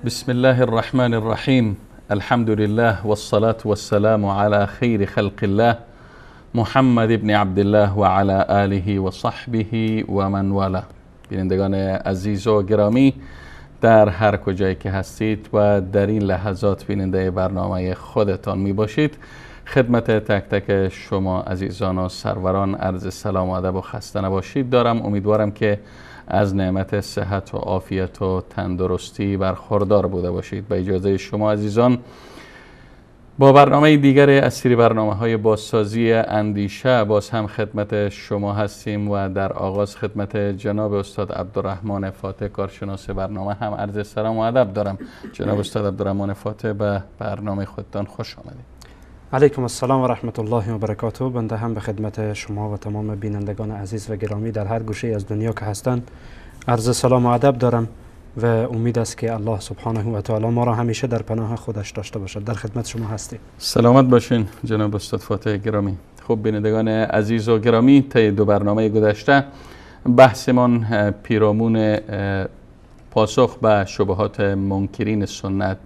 بسم الله الرحمن الرحیم. الحمد لله والصلاة والسلام على خیر خلق الله محمد ابن عبدالله و علی آله و صحبه و من والاه. بینندگان عزیز و گرامی در هر کجایی که هستید و در این لحظات بیننده برنامه خودتان می باشید، خدمت تک تک شما عزیزان و سروران عرض سلام و ادب و خسته نباشید دارم. امیدوارم که از نعمت صحت و عافیت و تندرستی برخوردار بوده باشید. به اجازه شما عزیزان با برنامه دیگر از سری برنامه‌های بازسازی اندیشه باز هم خدمت شما هستیم و در آغاز خدمت جناب استاد عبدالرحمن فاتح کارشناس برنامه هم عرض سلام و ادب دارم. جناب استاد عبدالرحمن فاتح به برنامه خودتان خوش آمدید. علیکم السلام و رحمت الله و برکاته. بنده هم به خدمت شما و تمام بینندگان عزیز و گرامی در هر گوشه از دنیا که هستند عرض سلام و ادب دارم و امید است که الله سبحانه و تعالی ما را همیشه در پناه خودش داشته باشد. در خدمت شما هستیم. سلامت باشین جناب استاد فاتح گرامی. خب بینندگان عزیز و گرامی، طی دو برنامه گذشته بحثمان پیرامون پاسخ به شبهات منکرین سنت،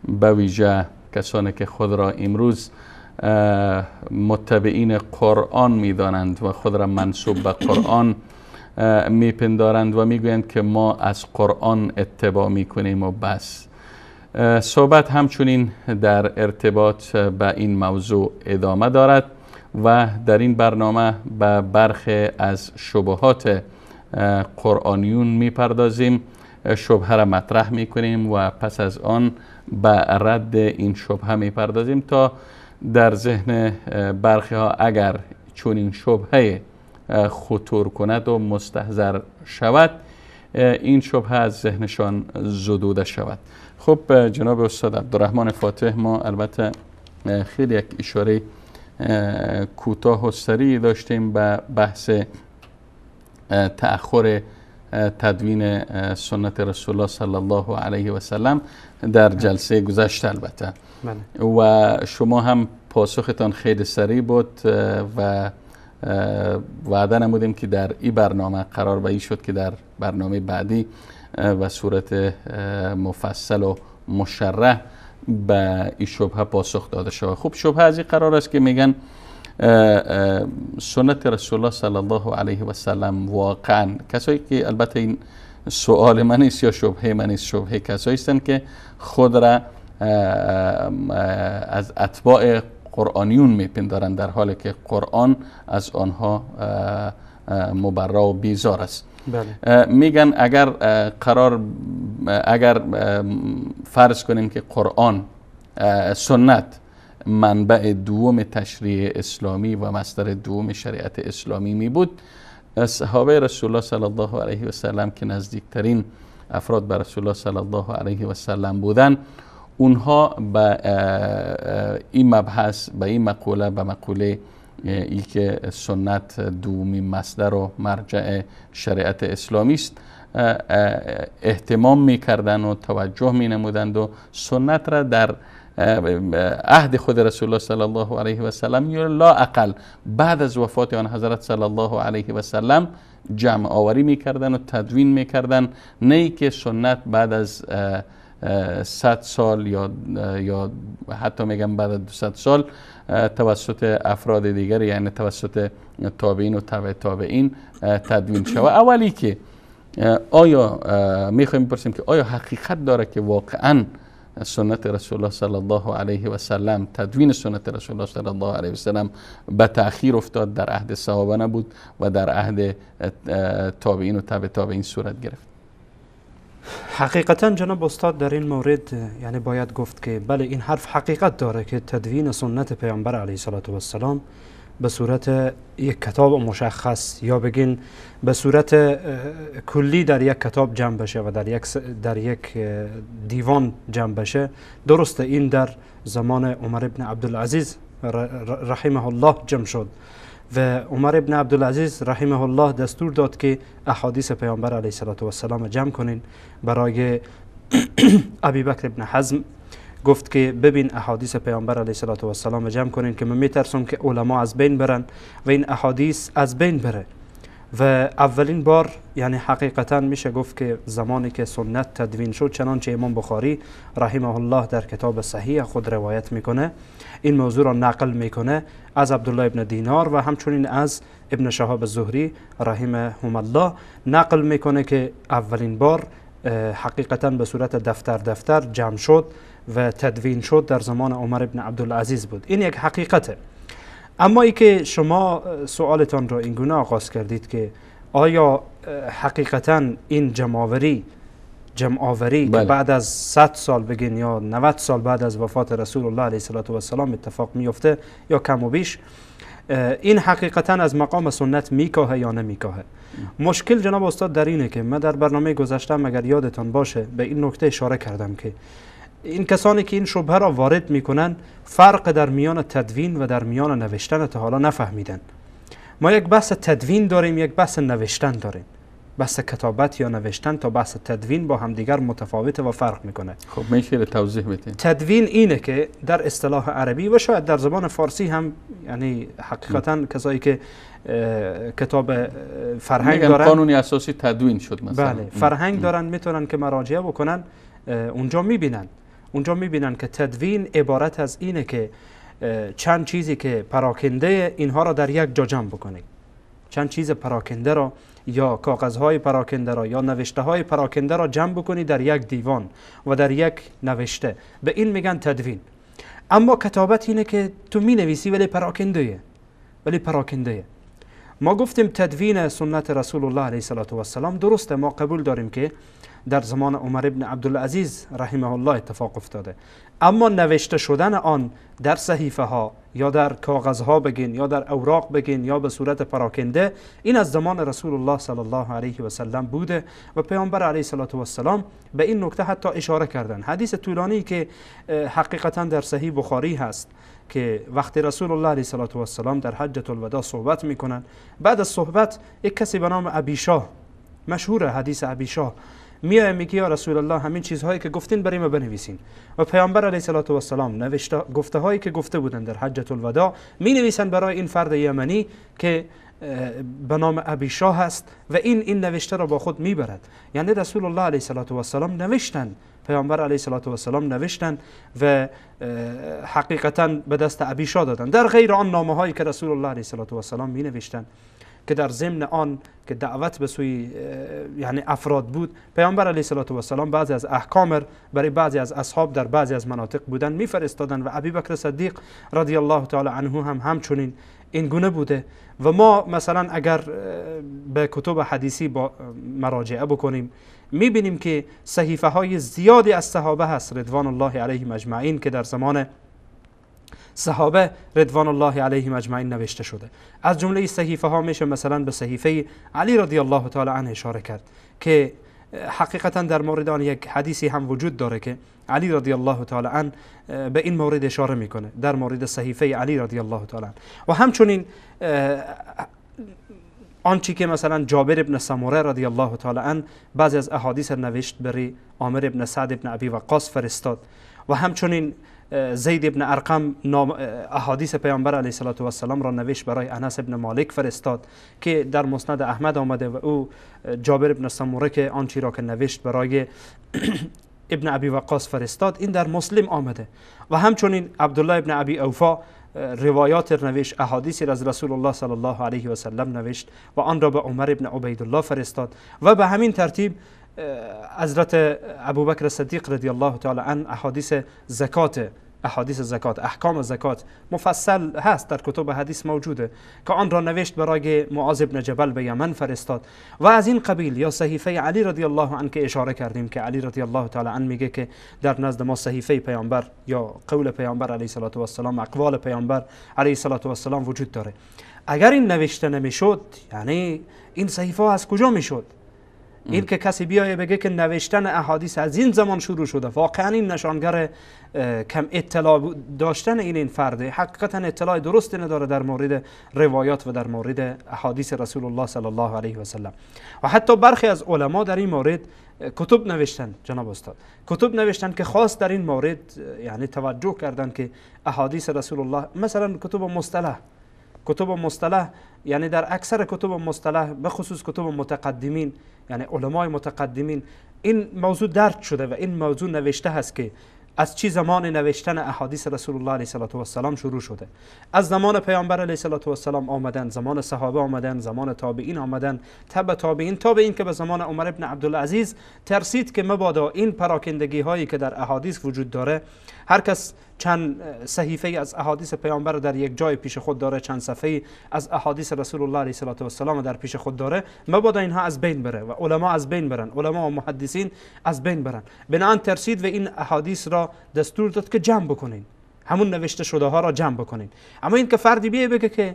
به ویژه کسانی که خود را امروز متبعین قرآن می‌دانند و خود را منسوب به قرآن میپندارند و میگویند که ما از قرآن اتباع میکنیم و بس. صحبت همچنین در ارتباط به این موضوع ادامه دارد و در این برنامه به برخی از شبهات قرآنیون میپردازیم، شبهه را مطرح میکنیم و پس از آن به رد این شبهه میپردازیم تا در ذهن برخی ها اگر چون این شبهه خطور کند و مستحضر شود، این شبهه از ذهنشان زدوده شود. خب جناب استاد عبدالرحمن فاتح، ما البته خیلی یک اشاره کوتاه و سریع داشتیم به بحث تأخر تدوین سنت رسول الله صلی الله علیه و سلم در جلسه گذشته البته و شما هم پاسختان خیلی سریع بود و وعده نمودیم که در این برنامه قرار به این شد که در برنامه بعدی و صورت مفصل و مشرح به این شبهه پاسخ داده شود. خب شبهه از این قرار است که میگن سنت رسول الله صلی الله علیه و سلم واقعا، کسایی که البته این سوال من است یا شبهه من است، شبهه کسایی هستند که خود را از اتباع قرآنیون میپندارند در حالی که قرآن از آنها مبرا و بیزار است. بله. میگن اگر فرض کنیم که قرآن سنت منبع دوم تشریع اسلامی و مصدر دوم شریعت اسلامی می بود، صحابه رسول الله صلی الله علیه و سلم که نزدیکترین افراد به رسول الله صلی الله علیه و سلم بودن، اونها به این مبحث، به این مقوله، به مقوله ای که سنت دومی مصدر و مرجع شریعت اسلامی است اهتمام میکردن و توجه می نمودند و سنت را در عهد خود رسول الله صلی الله علیه و سلم یا لا اقل بعد از وفات آن حضرت صلی الله علیه و سلم جمع آوری میکردن و تدوین میکردن، نه ای که سنت بعد از 100 سال یا حتی میگم بعد از 200 سال توسط افراد دیگر، یعنی توسط تابعین و تبع تابعین تدوین شود. اولی که آیا میخوایم بپرسیم که آیا حقیقت داره که واقعا سنت رسول الله صلی الله علیه و سلم، تدوین سنت رسول الله صلی الله علیه و سلم به تأخیر افتاد، در عهد صحابه نبود و در عهد تابعین و تبع تابعین صورت گرفت؟ حقیقتا جناب استاد در این مورد یعنی باید گفت که بله این حرف حقیقت داره که تدوین سنت پیامبر علیه السلام به صورت یک کتاب مشخص یا بگین به صورت کلی در یک کتاب جمع بشه و در یک دیوان جمع بشه. درسته این در زمان عمر ابن عبدالعزیز رحمه الله جمع شد و عمر ابن عبدالعزیز رحمه الله دستور داد که احادیث پیامبر علیه السلام جمع کنین. برای ابی بکر ابن حزم گفت که ببین احادیث پیامبر علیه السلام جمع کنین که من میترسم که علما از بین برن و این احادیث از بین بره. و اولین بار یعنی حقیقتا میشه گفت که زمانی که سنت تدوین شد، چنانچه امام بخاری رحمه الله در کتاب صحیح خود روایت میکنه، این موضوع را نقل میکنه از عبدالله ابن دینار و همچنین از ابن شهاب الزهری رحمهم الله نقل میکنه که اولین بار حقیقتا به صورت دفتر جمع شد و تدوین شد در زمان عمر ابن عبدالعزیز بود. این یک حقیقته. اما ای که شما سوالتان را اینگونه آغاز کردید که آیا حقیقتا این جمع‌آوری که بعد از 100 سال بگین یا 90 سال بعد از وفات رسول الله علیه السلام اتفاق میفته یا کم و بیش، این حقیقتا از مقام سنت میکاهه یا نمیکاهه؟ مشکل جناب استاد در اینه که من در برنامه گذشتم اگر یادتان باشه به این نکته اشاره کردم که این کسانی که این شبهه را وارد میکنن فرق در میان تدوین و در میان نوشتن تا حالا نفهمیدن. ما یک بحث تدوین داریم، یک بحث نوشتن داریم. بحث کتابت یا نوشتن تا بحث تدوین با همدیگر متفاوته و فرق میکنه. خب میشه توضیح بدین؟ تدوین اینه که در اصطلاح عربی و شاید در زبان فارسی هم یعنی حقیقتا کسایی که کتاب فرهنگ دارن، قانونی اساسی تدوین شد مثلا، بله فرهنگ دارن، میتونن که مراجعه بکنن، اونجا میبینن که تدوین عبارت از اینه که چند چیزی که پراکنده اینها را در یک جا جمع بکنید. چند چیز پراکنده را یا کاغذهای پراکنده را یا نوشته های پراکنده را جمع بکنید در یک دیوان و در یک نوشته، به این میگن تدوین. اما کتابت اینه که تو می نویسی ولی پراکنده. ما گفتیم تدوین سنت رسول الله علیه السلام درسته، ما قبول داریم که در زمان عمر ابن عبدالعزیز رحمه الله اتفاق افتاده، اما نوشته شدن آن در صحیفه ها یا در کاغذ ها بگین یا در اوراق بگین یا به صورت پراکنده، این از زمان رسول الله صلی الله علیه و سلم بوده و پیامبر علیه السلام به این نکته حتی اشاره کردن. حدیث طولانی که حقیقتا در صحیح بخاری هست که وقتی رسول الله علیه السلام در حجة الوداع صحبت میکنن، بعد از صحبت یک کسی به نام ابی شاه، مشهور حدیث ابی شاه، میاد میگه یا رسول الله همین چیزهایی که گفتین برای ما بنویسین. و پیامبر علیه السلام نوشته گفته هایی که گفته بودن در حجة الوداع می نویسن برای این فرد یمنی که به نام ابی شاه است و این نوشته را با خود میبرد. یعنی رسول الله علیه السلام نوشتن، پیامبر علیه السلام نوشتن و حقیقتا به دست ابی شاه دادن، در غیر آن نامه هایی که رسول الله علیه السلام می نوشتن که در ضمن آن که دعوت به سوی یعنی افراد بود، پیامبر علیه السلام بعضی از احکام برای بعضی از اصحاب در بعضی از مناطق بودن میفرستادن و ابی بکر صدیق رضی الله تعالی عنه هم همچنین این گونه بوده. و ما مثلا اگر به کتب حدیثی با مراجعه بکنیم میبینیم که صحیفه های زیادی از صحابه هست رضوان الله علیهم اجمعین که در زمان صحابه رضوان الله علیهم اجمعین نوشته شده. از جمله صحیفه ها میشه مثلا به صحیفه علی رضی الله تعالی عنه اشاره کرد که حقیقتا در مورد آن یک حدیثی هم وجود داره که علی رضی الله تعالی عنه به این مورد اشاره میکنه در مورد صحیفه علی رضی الله تعالی عنه. و همچنین آنچه که مثلا جابر ابن سموره رضی الله تعالی عنه بعضی از احادیث نوشت برای عامر ابن سعد ابن ابی وقاص فرستاد و همچنین زید ابن ارقم احادیث پیامبر علیه السلام را نوشت برای انس ابن مالک فرستاد که در مسند احمد آمده و او جابر ابن سموره که آنچه را که نوشت برای ابن ابی وقاص فرستاد این در مسلم آمده. و همچنین عبدالله ابن ابی اوفا روایات نوشت، احادیثی از رسول الله صلی الله علیه و سلم نوشت و آن را به عمر ابن عبیدالله فرستاد و به همین ترتیب حضرت ابوبکر صدیق رضی الله تعالی عنه احادیث زکات، احکام زکات مفصل هست در کتب حدیث موجوده که آن را نوشت برای معاذ بن جبل به یمن فرستاد و از این قبیل. یا صحیفه علی رضی الله عنه که اشاره کردیم که علی رضی الله تعالی عنه میگه که در نزد ما صحیفه پیامبر یا قول پیامبر علیه الصلاه و السلام، اقوال پیامبر علیه الصلاه و السلام وجود داره. اگر این نوشته نمیشد، یعنی این صحیفه از کجا میشد؟ این که کسی بیایه بگه که نوشتن احادیث از این زمان شروع شده، واقعا این نشانگر کم اطلاع داشتن این فرده، حقیقتا اطلاع درست نداره در مورد روایات و در مورد احادیث رسول الله صلی الله علیه و سلم. و حتی برخی از علما در این مورد کتب نوشتن، جناب استاد، کتب نوشتن که خاص در این مورد یعنی توجه کردن که احادیث رسول الله، مثلا کتب مصطلح یعنی در اکثر کتب مصطلح به خصوص کتب متقدمین، یعنی علمای متقدمین، این موضوع درک شده و این موضوع نوشته هست که از چی زمان نوشتن احادیث رسول الله علیه السلام شروع شده. از زمان پیامبر علیه السلام آمدن، زمان صحابه آمدن، زمان تابعین آمدن، تبع تابعین تا به این که به زمان عمر ابن عبدالعزیز ترسید که مبادا این پراکندگی هایی که در احادیث وجود داره، هر کس چند صحیفه از احادیث پیامبر در یک جای پیش خود داره، چند صفحه از احادیث رسول الله علیه السلام در پیش خود داره، مبادا اینها از بین بره و علما از بین برن، علما و محدثین از بین برن. بنابراین ترسید و این احادیث را دستور داد که جمع بکنین، همون نوشته شده ها را جمع بکنین. اما این که فردی بیه بگه که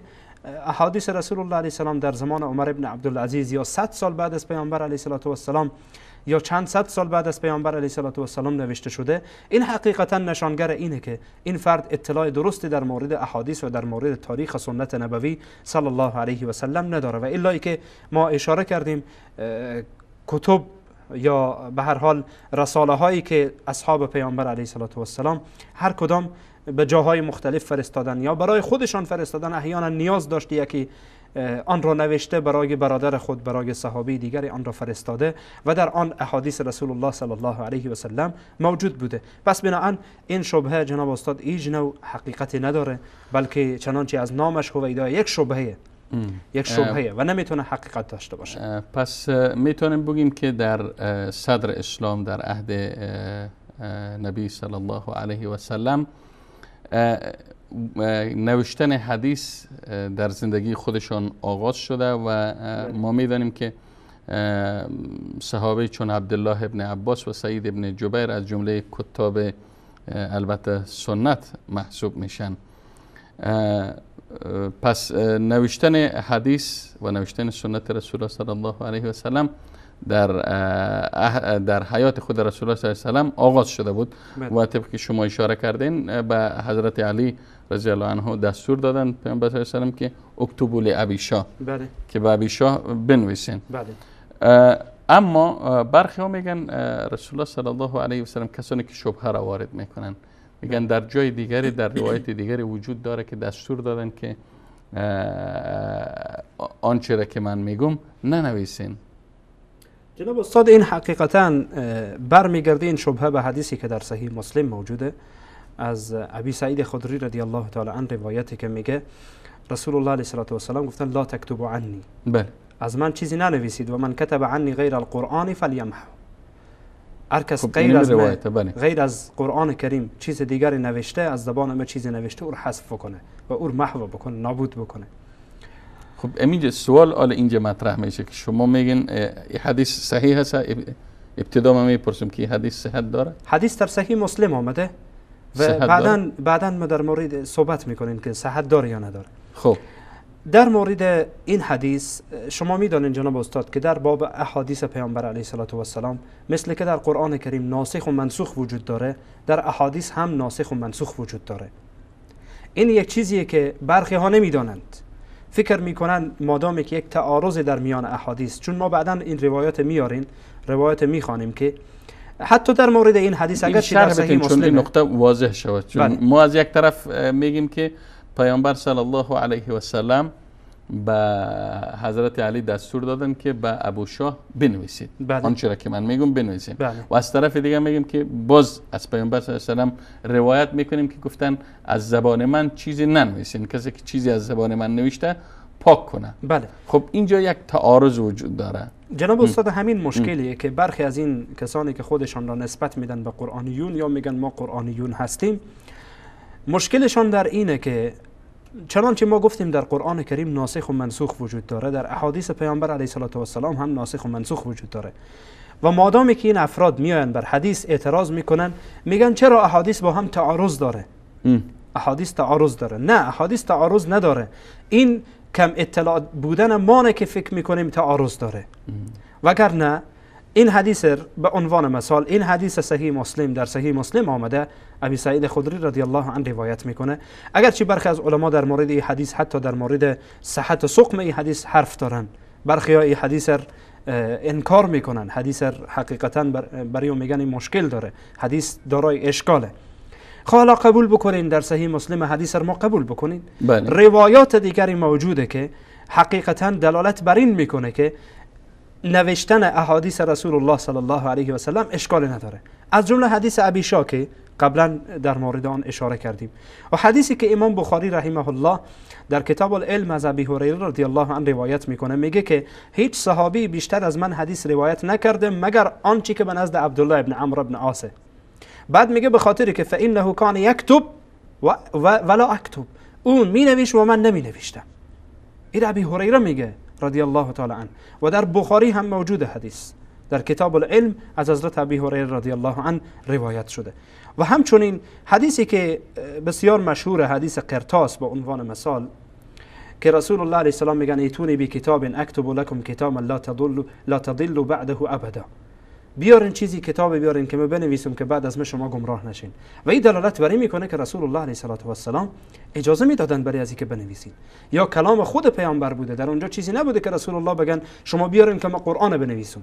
احادیث رسول الله علیه السلام در زمان عمر ابن عبدالعزیز یا 100 سال بعد از پیامبر علیه السلام یا چند صد سال بعد از پیامبر علیه السلام نوشته شده، این حقیقتا نشانگر اینه که این فرد اطلاع درستی در مورد احادیث و در مورد تاریخ سنت نبوی صلی الله علیه و سلم نداره. و الا که ما اشاره کردیم کتب یا به هر حال رساله هایی که اصحاب پیامبر علیه السلام هر کدام به جاهای مختلف فرستادن یا برای خودشان فرستادن، احیانا نیاز داشت یکی آن را نوشته برای برادر خود، برای صحابی دیگری آن را فرستاده و در آن احادیث رسول الله صلی الله علیه و سلم موجود بوده. پس بنابراین این شبهه جناب استاد هیچ نوع حقیقتی نداره، بلکه چنانچه از نامش هویدا یک شبهه و نمیتونه حقیقت داشته باشه. پس میتونیم بگیم که در صدر اسلام در عهد نبی صلی الله علیه و سلم نوشتن حدیث در زندگی خودشان آغاز شده و ما میدانیم که صحابه چون عبدالله ابن عباس و سعید ابن جبیر از جمله کتاب البته سنت محسوب میشن. پس نوشتن حدیث و نوشتن سنت رسول الله صلی الله علیه و سلم در حیات خود رسول الله صلی الله علیه و سلم آغاز شده بود و طبق که شما اشاره کردین به حضرت علی رضی الله عنه دستور دادن پیامبر صلی الله علیه و سلم که اکتبوا لابی شاه، که به ابی شاه بنویسین. اما برخی ها میگن رسول الله صلی الله علیه و سلم کسانی که شبهه را وارد میکنن میگن در جای دیگری، در روایت دیگری وجود داره که دستور دادن که آنچه را که من میگم ننویسین. جناب استاد این حقیقتا برمیگرده این شبهه به حدیثی که در صحیح مسلم موجوده از ابی سعید خدری رضی الله تعالی عنه، روایتی که میگه رسول الله علیه السلام گفتن لا تکتبوا عنی، از من چیزی ننویسید، و من کتب عنی غیر القرآن فلیمحو، هر کس غیر از قرآن کریم چیز دیگری نوشته، از زبان ما چیزی نوشته، او حذف کنه و او محو بکنه، نابود بکنه. خب اینجا سوال اینجا مطرح میشه که شما میگین حدیث صحیح هست، ابتدا ما میپرسیم که حدیث صحت داره؟ حدیث در صحیح مسلم آمده و بعداً ما در مورد صحبت میکنیم که صحت داره یا نداره. خب در مورد این حدیث شما میدانید جناب استاد که در باب احادیث پیامبر علیه السلام مثل که در قرآن کریم ناسخ و منسوخ وجود داره، در احادیث هم ناسخ و منسوخ وجود داره. این یک چیزیه که برخی ها نمیدانند، فکر میکنن مادامی که یک تعارض در میان احادیث، چون ما بعداً این روایات میاریم، روایات میخوانیم که حتی در مورد این حدیث اگر در صحیح مسلم این نقطه واضح شود، چون ما از یک طرف میگیم که پیامبر صلی الله علیه و سلم به حضرت علی دستور دادن که به ابو شاه بنویسید. بله. آنچه را که من میگم بنویسید. بله. و از طرف دیگه میگیم که باز از پیامبر صلی الله علیه و سلم روایت میکنیم که گفتن از زبان من چیزی ننویسین، کسی که چیزی از زبان من نوشته پاک کنه. بله. خب اینجا یک تعارض وجود داره. جناب استاد، همین مشکلیه که برخی از این کسانی که خودشان را نسبت میدن به قرآنیون یا میگن ما قرآنیون هستیم، مشکلشان در اینه که چنانچه ما گفتیم در قرآن کریم ناسخ و منسوخ وجود داره، در احادیث پیامبر علیه السلام هم ناسخ و منسوخ وجود داره و مادامی که این افراد میاین بر حدیث اعتراض میکنن، میگن چرا احادیث با هم تعارض داره؟ احادیث تعارض داره. نه، احادیث تعارض نداره. این کم اطلاع بودن مانه که فکر میکنیم تعارض داره. وگرنه این حدیث به عنوان مثال، این حدیث صحیح مسلم در صحیح مسلم آمده، ابی سعید خدری رضی الله عنه روایت میکنه. اگرچه برخی از علما در مورد این حدیث حتی در مورد صحت و سقم این حدیث حرف دارن، برخی ها این حدیث انکار میکنن، حدیث حقیقتا برای میگن این مشکل داره، حدیث دارای اشکاله. حالا قبول بکنین در صحیح مسلم حدیث ما قبول بکنین. بله. روایات دیگری موجوده که حقیقتا دلالت بر این میکنه که نوشتن احادیث رسول الله صلی الله علیه و سلم اشکال نداره. از جمله حدیث ابی شاه که قبلا در مورد آن اشاره کردیم و حدیثی که امام بخاری رحمه الله در کتاب العلم از ابی هریره رضی الله عنه روایت میکنه، میگه که هیچ صحابی بیشتر از من حدیث روایت نکرده مگر آنچه که به نزد عبدالله ابن عمرو ابن عاص. بعد میگه به خاطر که فانه کان یکتب ولا اکتب، اون می نوشت و من نمی نوشتم. این ابی هریره میگه رضی الله تعالی عنه و در بخاری هم موجود حدیث در کتاب العلم از حضرت ابی هریره رضی الله عنه روایت شده. و همچنین حدیثی که بسیار مشهور، حدیث قرطاس به عنوان مثال، که رسول الله علیه السلام میگن ایتونی بی کتاب اکتب لکم کتابا لا تضلوا بعده ابدا، بیارین چیزی کتاب بیارین که من بنویسم که بعد از من شما گمراه نشین. و این دلالت بر این میکنه که رسول الله علیه السلام اجازه میدادن برای از اینکه بنویسین، یا کلام خود پیامبر بوده، در اونجا چیزی نبوده که رسول الله بگن شما بیارین که من قرآن بنویسم،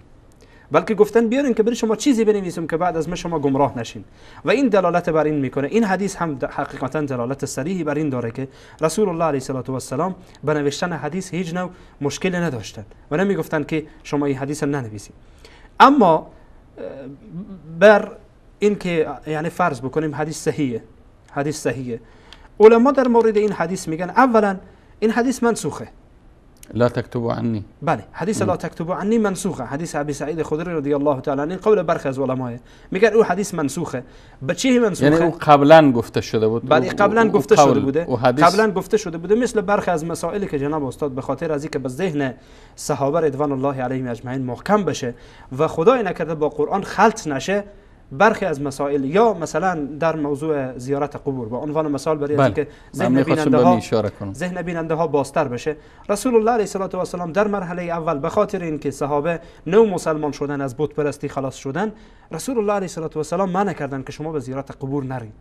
بلکه گفتن بیارین که برای شما چیزی بنویسم که بعد از من شما گمراه نشین. و این دلالت بر این میکنه. این حدیث هم حقیقتا دلالت صریحی بر این داره که رسول الله علیه السلام به نوشتن حدیث هیچ نوع مشکلی نداشتن و نمیگفتن که شما این حدیث ننویسید. اما بر این که یعنی فرض بکنیم حدیث صحیحه، علما در مورد این حدیث میگن اولا این حدیث منسوخه، لا تكتبوا عنی. بله، حدیث لا تكتبوا عنی منسوخه. حدیث ابی سعید خدری رضی الله تعالی عنه قول برخی از علما میگن او حدیث منسوخه. به چی منسوخه؟ یعنی او قبلا گفته شده بود. بله، قبلا گفته شده بوده. قبلا گفته شده بوده، مثل برخی از مسائلی که جناب استاد به خاطر از اینکه به ذهن صحابه رضوان الله علیهم اجمعین محکم بشه و خدای نکرده با قرآن خلط نشه، برخی از مسائل، یا مثلا در موضوع زیارت قبور به عنوان مثال، برای اینکه ذهن بیننده ها بازتر بشه، رسول الله علیه السلام در مرحله اول به خاطر اینکه صحابه نو مسلمان شدن، از بت پرستی خلاص شدن، رسول الله علیه السلام منع کردن که شما به زیارت قبور نرید.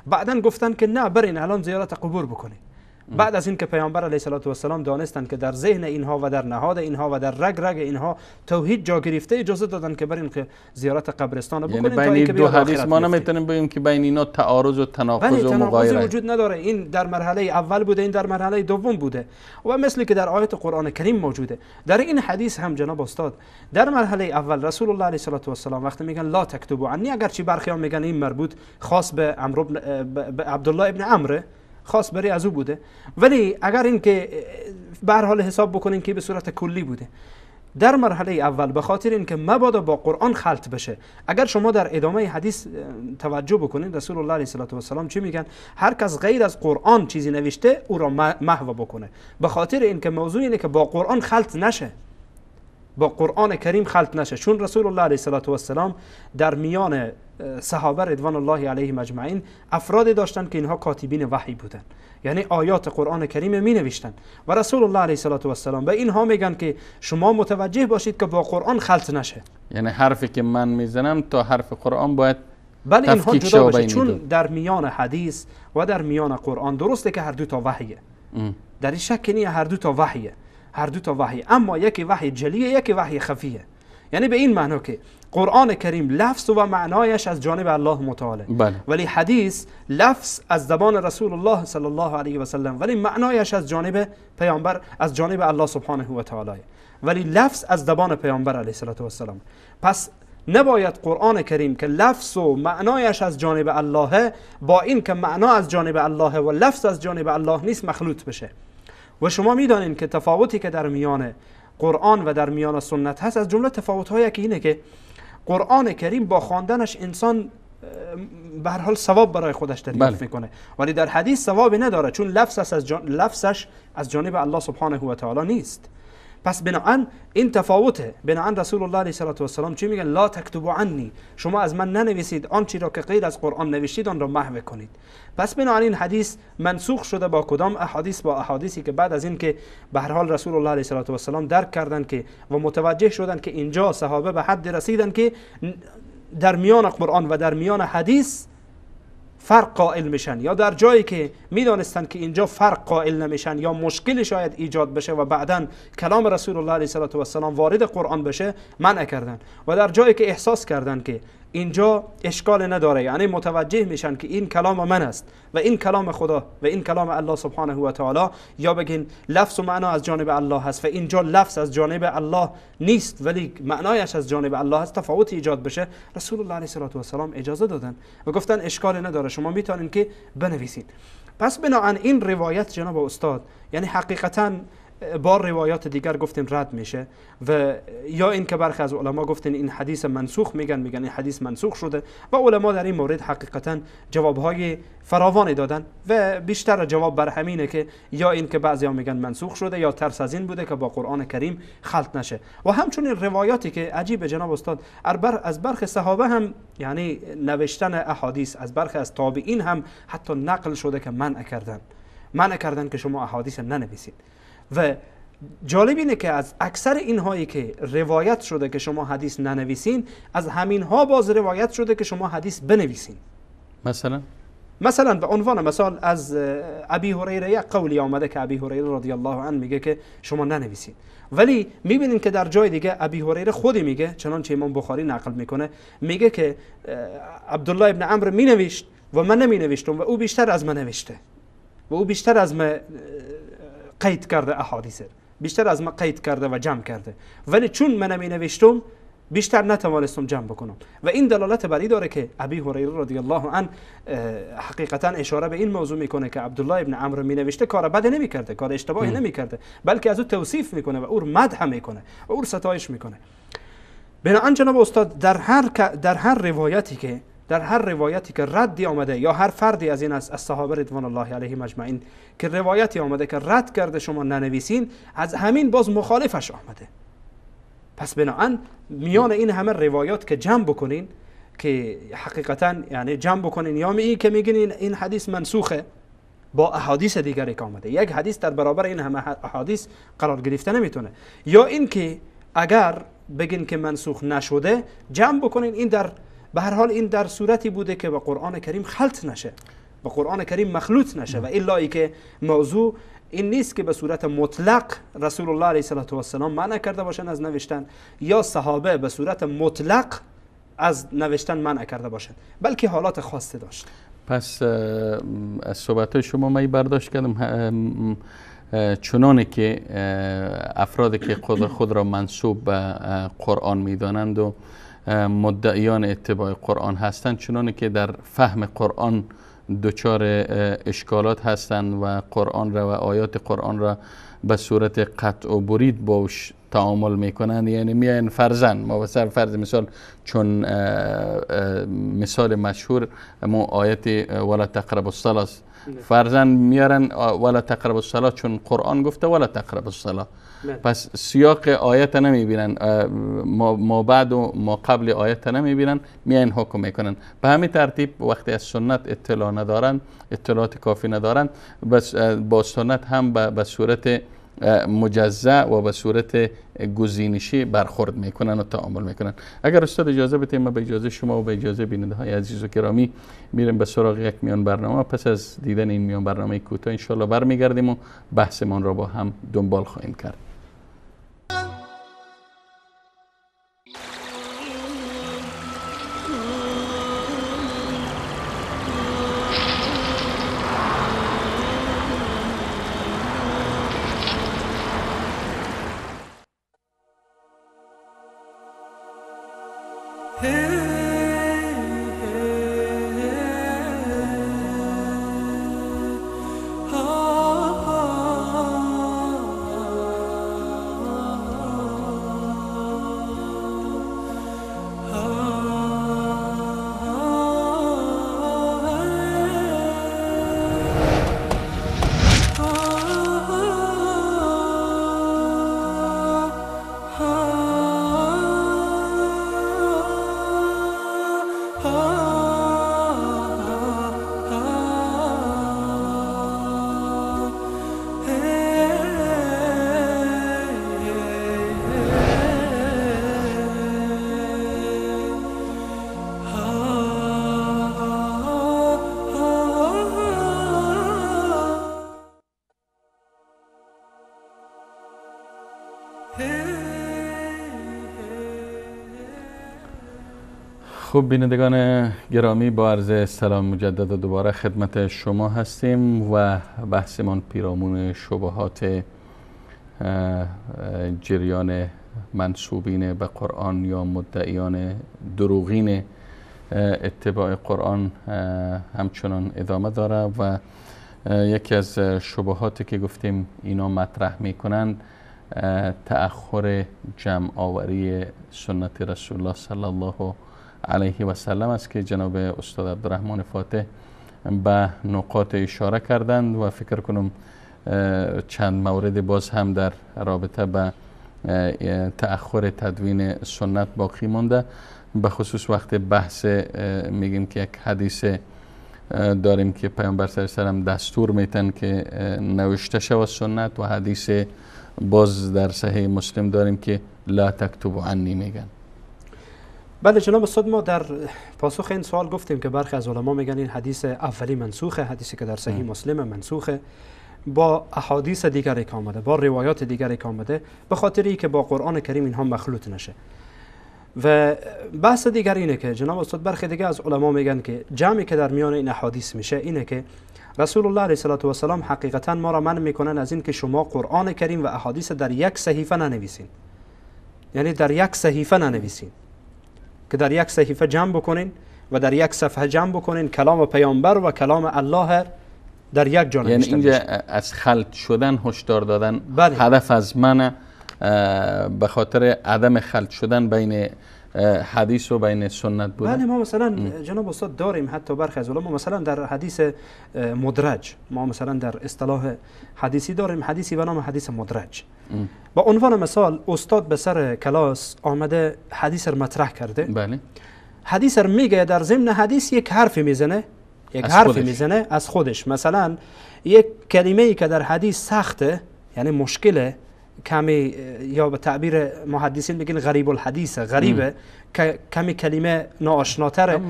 بعدن گفتن که نه، برین الان زیارت قبور بکنید. بعد از اینکه پیامبر علیه السلام دانستند که در ذهن اینها و در نهاد اینها و در رگ اینها توحید جا گرفته، اجازه دادن که برین که زیارت قبرستان بکنید. یعنی بین این دو حدیث ما نمیتونیم بگیم که بین اینا تعارض و تناقض و مغایره وجود نداره. این در مرحله اول بوده، این در مرحله دوم بوده و مثلی که در آیات قرآن کریم موجوده. در این حدیث هم جناب استاد در مرحله اول رسول الله علیه السلام وقتی میگن لا تکتبوا عنی، اگرچه برخیان میگن این مربوط خاص به عبدالله ابن عمرو، خاص برای از او بوده، ولی اگر این که به هر حال حساب بکنین که به صورت کلی بوده، در مرحله اول به خاطر اینکه مبادا با قرآن خلط بشه. اگر شما در ادامه حدیث توجه بکنید، رسول الله علیه السلام چی میگن؟ هر کس غیر از قرآن چیزی نوشته او را محو بکنه، به خاطر اینکه موضوع اینه که با قرآن خلط نشه، با قرآن کریم خلط نشه. چون رسول الله علیه السلام در میان صحابه رضوان الله علیهم اجمعین افرادی داشتن که اینها کاتبین وحی بودن، یعنی آیات قرآن کریم می نوشتن و رسول الله علیه السلام به اینها میگن که شما متوجه باشید که با قرآن خلط نشه. یعنی حرفی که من میزنم تا حرف قرآن باید بله اینها جدا باشه، چون در میان حدیث و در میان قرآن درسته که هر دو تا وحیه، در این شک نیست، هر دو تا وحیه، اما یکی وحی جلیه، یکی وحی خفیه. یعنی به این معنا که قرآن کریم لفظ و معنایش از جانب الله متعالی، ولی حدیث لفظ از زبان رسول الله صلی الله علیه و سلم ولی معنایش از جانب پیامبر، از جانب الله سبحانه و تعالی، ولی لفظ از زبان پیامبر علیه و سلم. پس نباید قرآن کریم که لفظ و معنایش از جانب الله با این که معنا از جانب الله و لفظ از جانب الله نیست مخلوط بشه. و شما میدانین که تفاوتی که در میان قرآن و در میان سنت هست، از جمله تفاوت‌هایی که اینه که قرآن کریم با خواندنش انسان به هر حال ثواب برای خودش دریافت میکنه، ولی در حدیث ثوابی نداره، چون لفظش از جانب الله سبحانه و تعالی نیست. پس بناهن این تفاوته. بناهن رسول الله علیه و سلم چی میگن؟ لا تکتبوا عنی، شما از من ننویسید آنچه را که غیر از قرآن نوشتید آن را محو کنید. پس بناهن این حدیث منسوخ شده با کدام احادیث؟ با احادیثی که بعد از این که به هر حال رسول الله علیه و سلم درک کردن که و متوجه شدن که اینجا صحابه به حد رسیدن که در میان قرآن و در میان حدیث فرق قائل میشن، یا در جایی که میدانستن که اینجا فرق قائل نمیشن یا مشکل شاید ایجاد بشه و بعداً کلام رسول الله علیه و سلم وارد قرآن بشه منع کردن، و در جایی که احساس کردن که اینجا اشکال نداره، یعنی متوجه میشن که این کلام من است و این کلام خدا و این کلام الله سبحانه و تعالی، یا بگین لفظ و معنا از جانب الله هست و اینجا لفظ از جانب الله نیست ولی معنایش از جانب الله هست، تفاوت ایجاد بشه، رسول الله علیه و سلم اجازه دادن و گفتن اشکال نداره، شما میتونین که بنویسید. پس بنابراین این روایت جناب استاد یعنی حقیقتاً با روایات دیگر گفتیم رد میشه، و یا این که برخی از علما گفتن این حدیث منسوخ، میگن این حدیث منسوخ شده، و علما در این مورد حقیقتا جوابهای فراوانی دادن و بیشتر جواب بر همینه که یا این که بعضیا میگن منسوخ شده یا ترس از این بوده که با قرآن کریم خلط نشه. و همچنین روایاتی که عجیب جناب استاد از برخی صحابه هم یعنی نوشتن احادیث، از برخی از تابعین هم حتی نقل شده که منع کردن که شما احادیث ننویسید. و جالب اینه که از اکثر اینهایی که روایت شده که شما حدیث ننویسین، از همین ها باز روایت شده که شما حدیث بنویسین. مثلا به عنوان مثال از ابی هریره یک قولی آمده که ابی هریره رضی الله عنه میگه که شما ننویسین، ولی میبینین که در جای دیگه ابی هریره خودی میگه، چنانچه امام بخاری نقل میکنه، میگه که عبدالله ابن عمرو مینوشت و من نمینوشتم و او بیشتر از من نوشته و او بیشتر از من قید کرده احادیث، بیشتر از ما قید کرده و جمع کرده، ولی چون من نمی نوشتم بیشتر نتوانستم جمع بکنم. و این دلالت بر این داره که ابی هریره رضی الله عنه حقیقتا اشاره به این موضوع میکنه که عبدالله ابن عمرو می نوشته کار بد نمی کرده، کار اشتباهی نمی کرده، بلکه از او توصیف میکنه و او مدح میکنه و او ستایش میکنه. بنابراین جناب استاد در هر روایتی که ردی آمده یا هر فردی از این از صحابه رضوان الله علیهم اجمعین که روایتی آمده که رد کرده شما ننویسین، از همین باز مخالفش آمده. پس بنابراین میان این همه روایات که جمع بکنین، که حقیقتا یعنی جمع بکنین، یا می که میگین این حدیث منسوخه با احادیث دیگری که آمده، یک حدیث در برابر این همه احادیث قرار گرفته نمیتونه، یا این که اگر بگین که منسوخ نشده جمع بکنین، این در به هر حال این در صورتی بوده که با قرآن کریم خلط نشه، با قرآن کریم مخلوط نشه، و الا که موضوع این نیست که به صورت مطلق رسول الله علیه و سلم منع کرده باشن از نوشتن، یا صحابه به صورت مطلق از نوشتن منع کرده باشن، بلکه حالات خاصه داشت. پس از صحبت شما من برداشت کردم چنانه که افرادی که خود را منسوب به قرآن میدانند و مدعیان اتباع قرآن هستند، چنانه که در فهم قرآن دچار اشکالات هستند و قرآن را و آیات قرآن را به صورت قطع و برید باش تعامل میکنند. یعنی میاین فرضاً ما به سر فرض مثال، چون مثال مشهور مو آیت ولا تقربوا الصلاة، فرضاً میارن ولا تقربوا الصلاة چون قرآن گفته ولا تقربوا الصلاة، پس سیاق آیت نمیبینن، ما بعد و ما قبل آیت نمیبینن، میاین حکم میکنن. به همین ترتیب وقتی از سنت اطلاع ندارن، اطلاعات کافی ندارن، بس با سنت هم به صورت مجزا و به صورت گزینشی برخورد میکنن و تعامل میکنن. اگر استاد اجازه بدید، ما به اجازه شما و به اجازه بیننده های عزیز و گرامی میریم به سراغ یک میان برنامه. پس از دیدن این میان برنامه کوتاه ان شاء الله برمیگردیم و بحثمان را با هم دنبال خواهیم کرد. خب بینندگان گرامی، با عرض سلام مجدد و دوباره خدمت شما هستیم و بحثمان پیرامون شبهات جریان منسوبین به قرآن یا مدعیان دروغین اتباع قرآن همچنان ادامه داره و یکی از شبهاتی که گفتیم اینا مطرح میکنند تأخر جمع آوری سنت رسول الله صلی الله علیه و سلم است که جناب استاد عبدالرحمن فاتح به نقاط اشاره کردند و فکر کنم چند مورد باز هم در رابطه به تأخر تدوین سنت باقی مونده، به خصوص وقت بحث میگیم که یک حدیث داریم که پیامبر صلی الله علیه و سلم دستور میتن که نوشته شود سنت و حدیث باز در صحیح مسلم داریم که لا تکتبوا عنی میگن. بله جناب استاد، ما در پاسخ این سوال گفتیم که برخی از علما میگن این حدیث اولی منسوخه، حدیثی که در صحیح مسلم منسوخه با احادیث دیگری که آمده، با روایات دیگری که آمده، به خاطری که با قرآن کریم اینها مخلوط نشه. و بحث دیگر اینه که جناب استاد برخی دیگه از علما میگن که جمعی که در میان این احادیث میشه اینه که رسول الله علیه و سلام حقیقتا ما را منع میکنن از این که شما قرآن کریم و احادیث در یک صحیفه ننویسین، یعنی در یک صحیفه ننویسین، که در یک صحیفه جمع بکنین و در یک صفحه جمع بکنین کلام پیامبر و کلام الله در یک جا نوشته. یعنی اینجا از خلط شدن هشدار دادن. بله. هدف از من به خاطر عدم خلط شدن بین حدیث و بین سنت بوده. بله ما مثلا جناب استاد داریم حتی برخی از علما مثلا در حدیث مدرج، ما مثلا در اصطلاح حدیثی داریم حدیثی به نام حدیث مدرج. با عنوان مثال استاد به سر کلاس آمده حدیث رو مطرح کرده. بله. حدیث رو میگه، در ضمن حدیث یک حرف میزنه، یک حرف میزنه از خودش. مثلا یک کلمه‌ای که در حدیث سخته، یعنی مشکله، کمی یا به تعبیر محدثین میگن غریب الحدیث، غریبه، کمی کلمه ناآشناتره،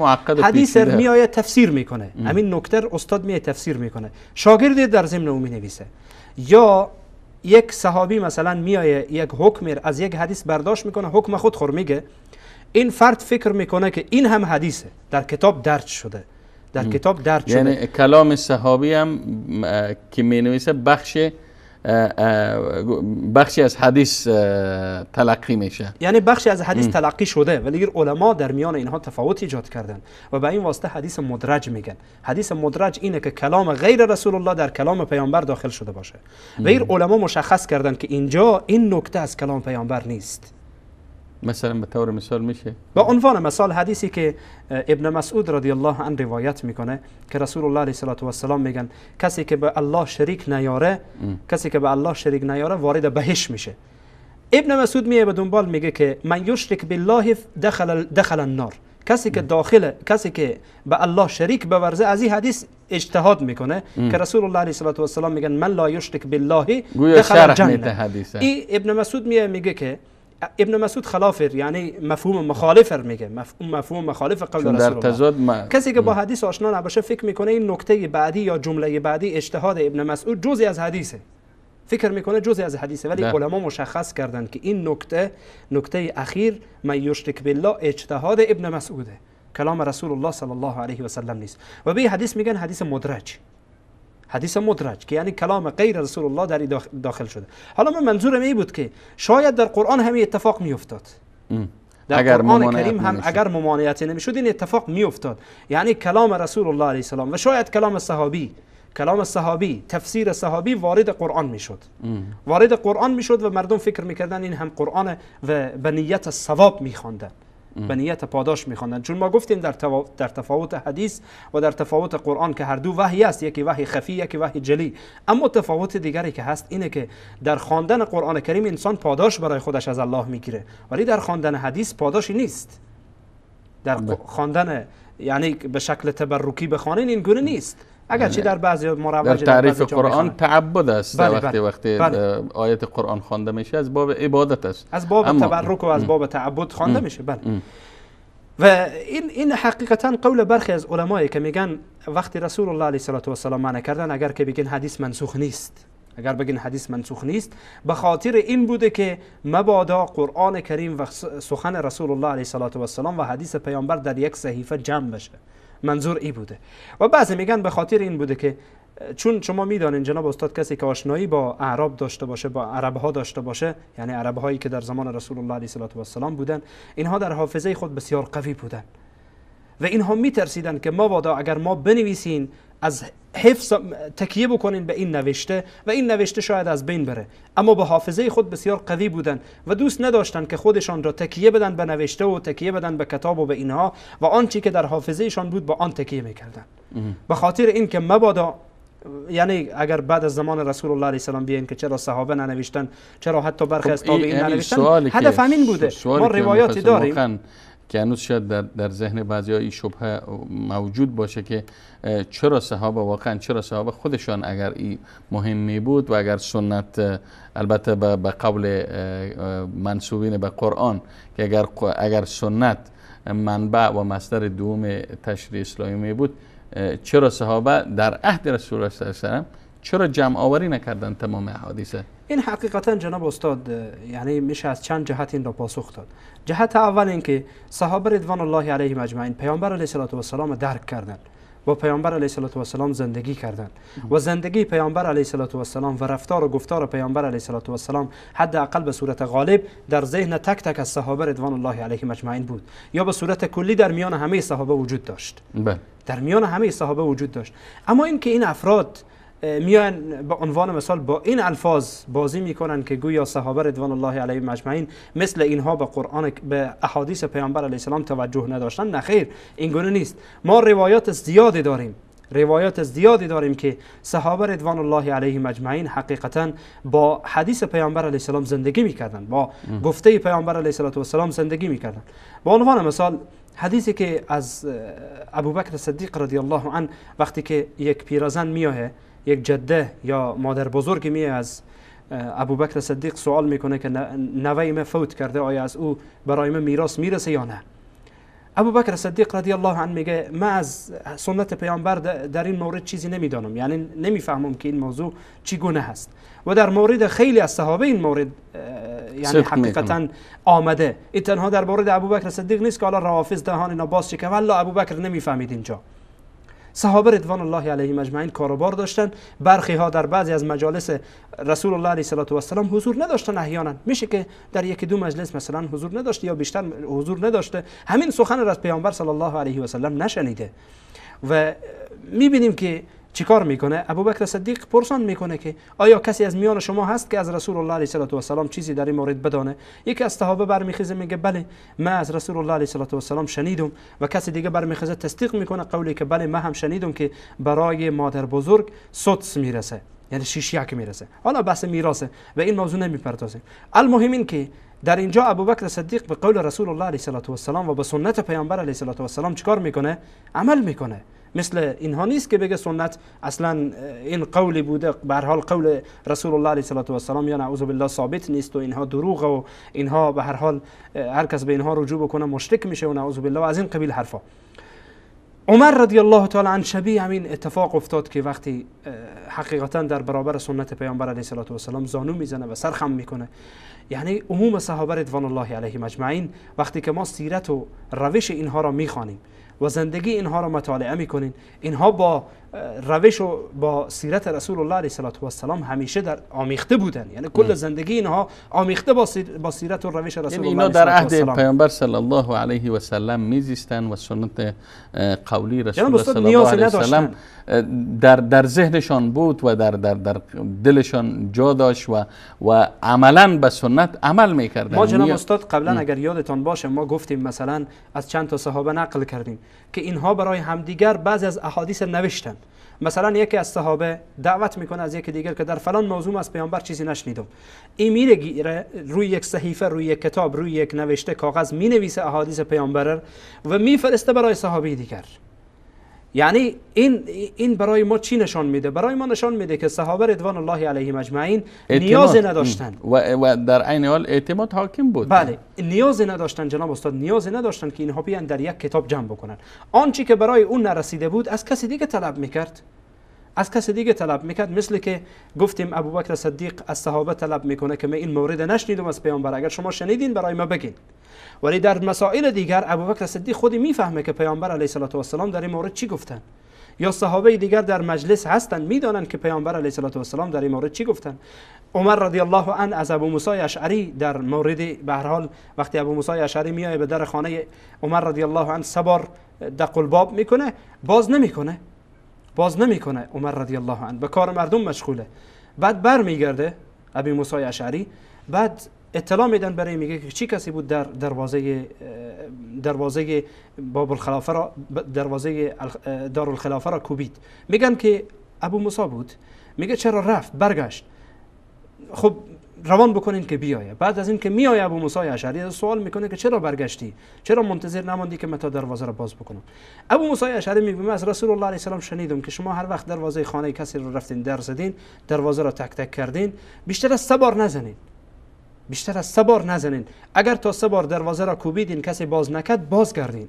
حدیث رو میآید تفسیر میکنه. همین نکته استاد میآید تفسیر میکنه، شاگرد در ضمن او مینویسه. یا یک صحابی مثلا میآید یک حکم از یک حدیث برداشت میکنه، حکم خود خور میگه، این فرد فکر میکنه که این هم حدیثه، در کتاب درج شده، در کتاب درج شده. یعنی کلام صحابی هم که مینویسه بخشی از حدیث تلقی میشه، یعنی بخشی از حدیث تلقی شده، ولی علما در میان اینها تفاوت ایجاد کردن و به این واسطه حدیث مدرج میگن. حدیث مدرج اینه که کلام غیر رسول الله در کلام پیامبر داخل شده باشه و این علما مشخص کردن که اینجا این نکته از کلام پیامبر نیست. مثلا به طور مثال میشه با عنوان مثال حدیثی که ابن مسعود رضی الله عنه روایت میکنه که رسول الله علیه و سلام میگن کسی که به الله شریک نیاره، کسی که به الله شریک نیاره وارد بهشت میشه. ابن مسعود میگه به دنبال میگه که من یشرک بالله دخل النار، کسی که به الله شریک بورزه. از این حدیث اجتهاد میکنه که رسول الله علیه و سلام میگن من لا یشرک بالله دخل الجنه. این ابن مسعود میگه که ابن مسعود خلافر، یعنی مفهوم مخالفر میگه، مفهوم مخالف قول رسول الله. کسی که با حدیث آشنا نباشه فکر میکنه این نکته بعدی یا جمله بعدی اجتهاد ابن مسعود جزئی از حدیثه، فکر میکنه جزئی از حدیثه، ولی علما مشخص کردن که این نکته اخیر من یشرک بالله اجتهاد ابن مسعوده، کلام رسول الله صلی الله علیه و سلم نیست. و به حدیث میگن حدیث مدرج، حدیث مدرج که یعنی کلام غیر رسول الله در داخل شده. حالا من منظورم این بود که شاید در قرآن همین اتفاق میافتاد. در قرآن کریم هم اگر ممانعتی نمیشد این اتفاق میافتاد. یعنی کلام رسول الله علیه السلام و شاید کلام صحابی تفسیر صحابی وارد قرآن میشد، وارد قرآن میشد و مردم فکر میکردن این هم قرآن و به نیت ثواب میخواندن، به نیت پاداش میخواندن. چون ما گفتیم در تفاوت حدیث و در تفاوت قرآن که هر دو وحی است، یکی وحی خفی یکی وحی جلی، اما تفاوت دیگری که هست اینه که در خواندن قرآن کریم انسان پاداش برای خودش از الله میگیره، ولی در خواندن حدیث پاداشی نیست. در خواندن یعنی به شکل تبرکی بخوانین این گونه نیست، اگرچه در بعضی مروج در تعریف قرآن تعبد است. وقتی آیت قرآن خوانده میشه از باب عبادت است، از باب تبرک و از باب تعبد خوانده میشه. بله. و این حقیقتا قول برخی از علمایی که میگن وقتی رسول الله علیه السلام معنی کردن اگر که بگین حدیث منسوخ نیست، اگر بگین حدیث منسوخ نیست، به خاطر این بوده که مبادا قرآن کریم و سخن رسول الله علیه السلام و حدیث پیامبر در یک صحیفه جمع بشه. منظور ای بوده. و بعضی میگن به خاطر این بوده که چون شما میدانین جناب استاد کسی که آشنایی با اعراب داشته باشه، با عربها داشته باشه، یعنی عربهایی که در زمان رسول الله علیه السلام بودن، اینها در حافظه خود بسیار قوی بودن و اینها میترسیدن که مبادا اگر ما بنویسین از حفظ تکیه بکنین به این نوشته و این نوشته شاید از بین بره، اما به حافظه خود بسیار قوی بودن و دوست نداشتن که خودشان را تکیه بدن به نوشته و تکیه بدن به کتاب و به اینها و آنچه که در حافظه شان بود با آن تکیه میکردن. به خاطر این که مبادا یعنی اگر بعد از زمان رسول الله علیه السلام بیاین که چرا صحابه ننوشتن، چرا حتی برخی از تابعین ننوشتن، هدف همین بوده. ما روایاتی داریم که هنوز شاید در ذهن بعضی‌ها این شبهه موجود باشه که چرا صحابه خودشان اگر این مهم می بود و اگر سنت، البته به قول منسوبین به قرآن که اگر سنت منبع و مصدر دوم تشریع اسلامی می بود، چرا صحابه در عهد رسول الله صلی الله علیه و چرا جمع آوری نکردن تمام احادیث؟ این حقیقتا جناب استاد یعنی میشه از چند جهت این را پاسخ داد. جهت اول این که صحابه رضوان الله علیهم اجمعین پیامبر علیه السلام درک کردند، با پیامبر علیه السلام زندگی کردند و زندگی پیامبر علیه السلام و رفتار و گفتار پیامبر علیه السلام حداقل به صورت غالب در ذهن تک تک از صحابه رضوان الله علیهم اجمعین بود، یا به صورت کلی در میان همه صحابه وجود داشت. در میان همه صحابه وجود داشت. اما اینکه این افراد میان به عنوان مثال با این الفاظ بازی میکنن که گویا صحابه رضوان الله علیهم اجمعین مثل اینها به قرآن، به احادیث پیامبر علیه السلام توجه نداشتن، نخیر، این گونه نیست. ما روایات زیادی داریم که صحابه رضوان الله علیهم اجمعین حقیقتا با حدیث پیامبر علیه السلام زندگی میکردن، با گفته پیامبر علیه السلام زندگی میکردن. به عنوان مثال حدیثی که از ابوبکر صدیق رضی الله عنه وقتی که یک پیرزن میاه، یک جده یا مادر بزرگ میه از ابوبکر صدیق سوال میکنه که نوه ما فوت کرده، آیا از او برای من میراث میرسه یا نه؟ ابوبکر صدیق رضی الله عنه میگه من از سنت پیامبر در این مورد چیزی نمیدانم، یعنی نمیفهمم که این موضوع چگونه هست. و در مورد خیلی از صحابه این مورد یعنی حقیقتا آمده. این تنها در مورد ابوبکر صدیق نیست که حالا روافض دهان اینا باز چه که والله ابوبکر نمیفهمید اینجا. صحابه رضوان الله علیهم اجمعین کاروبار داشتن. برخی ها در بعضی از مجالس رسول الله علیه السلام حضور نداشتن، احیانا میشه که در یکی دو مجلس مثلا حضور نداشته یا بیشتر حضور نداشته، همین سخن را از پیامبر صلی الله علیه و سلم نشنیده. و میبینیم که چیکار میکنه؟ ابوبکر صدیق پرسان میکنه که آیا کسی از میان شما هست که از رسول الله علیه السلام چیزی در این مورد بدانه؟ یکی از صحابه برمیخیزه میگه بله من از رسول الله علیه السلام شنیدم، و کسی دیگه برمیخیزه تصدیق میکنه قولی که بله من هم شنیدم که برای مادر بزرگ سدس میرسه، یعنی 6 میرسه. حالا بحث میراثه و این موضوع نمیپردازیم. المهم این که در اینجا ابوبکر صدیق به قول رسول الله علیه السلام و به سنت پیامبر علیه السلام چیکار میکنه؟ عمل میکنه. مثل اینها نیست که بگه سنت اصلا این قولی بوده، به هر حال قول رسول الله علیه السلام یا نعوذ بالله ثابت نیست و اینها دروغه و اینها به هر حال هر کس به اینها رجوع بکنه مشرک میشه و نعوذ بالله و از این قبیل حرفا. عمر رضی الله تعالی عنه شبیه همین اتفاق افتاد که وقتی حقیقتا در برابر سنت پیامبر علیه السلام زانو میزنه و سرخم میکنه. یعنی عموم صحابه رضوان الله علیهم اجمعین وقتی که ما سیرت و روش اینها را میخوانیم و زندگی اینها را مطالعه میکنین، اینها با روش و با سیرت رسول الله علیه السلام همیشه در آمیخته بودن، یعنی کل زندگی اینها آمیخته با سیرت و روش رسول یعنی الله اینا در عهد علیه پیامبر صلی الله علیه و سلم میزیستن و سنت قولی رسول الله صلی الله علیه و سلم در ذهنشان بود و در دلشان جا داشت و عملا به سنت عمل میکردن. ما جناب استاد قبلا اگر یادتان باشه ما گفتیم مثلا از چند تا صحابه نقل کردیم که اینها برای همدیگر بعضی از احادیث نوشتن. مثلا یکی از صحابه دعوت میکنه از یکی دیگر که در فلان موضوع از پیامبر چیزی نشنیدم، این میره روی یک صحیفه، روی یک کتاب، روی یک نوشته کاغذ مینویسه احادیث پیامبر و میفرسته برای صحابه دیگر. یعنی این برای ما چی نشان میده؟ برای ما نشان میده که صحابه رضوان الله علیهم اجمعین نیازی نداشتن و در عین حال اعتماد حاکم بود. بله، نیازی نداشتن جناب استاد، نیازی نداشتن که اینها بیان در یک کتاب جمع بکنن. آنچه که برای اون نرسیده بود از کسی دیگه طلب میکرد، مثل که گفتیم ابوبکر صدیق از صحابه طلب میکنه که من این مورد نشنیدم از پیامبر، اگر شما شنیدین برای ما بگین. ولی در مسائل دیگر ابوبکر صدیق خودی میفهمه که پیامبر علیه السلام در این مورد چی گفتن، یا صحابه دیگر در مجلس هستن میدانن که پیامبر علیه السلام در این مورد چی گفتن. عمر رضی الله عنه از ابو موسی اشعری در مورد به هر حال وقتی ابو موسی اشعری میاد به در خانه عمر رضی الله عنه سبار دق الباب میکنه، باز نمیکنه عمر رضی الله عنه، به کار مردم مشغوله. بعد برمیگرده ابو موسی اشعری، بعد اطلاع میدن برای میگه که چی کسی بود در دروازه باب الخلافه را، دروازه دار الخلافه را کوبید. میگن که ابو موسی بود. میگه چرا رفت؟ برگشت. خب روان بکنین که بیایه. بعد از این که میایه ابو موسی اشعری سوال میکنه که چرا برگشتی؟ چرا منتظر نماندی که من تا دروازه را باز بکنم؟ ابو موسی اشعری میگه من از رسول الله علیه السلام شنیدم که شما هر وقت دروازه خانه کسی رو رفتین در زدین، دروازه را تک تک کردین، بیشتر از 3 بار نزنین. اگر تا 3 بار دروازه را کوبیدین کسی باز نکرد، بازگردین.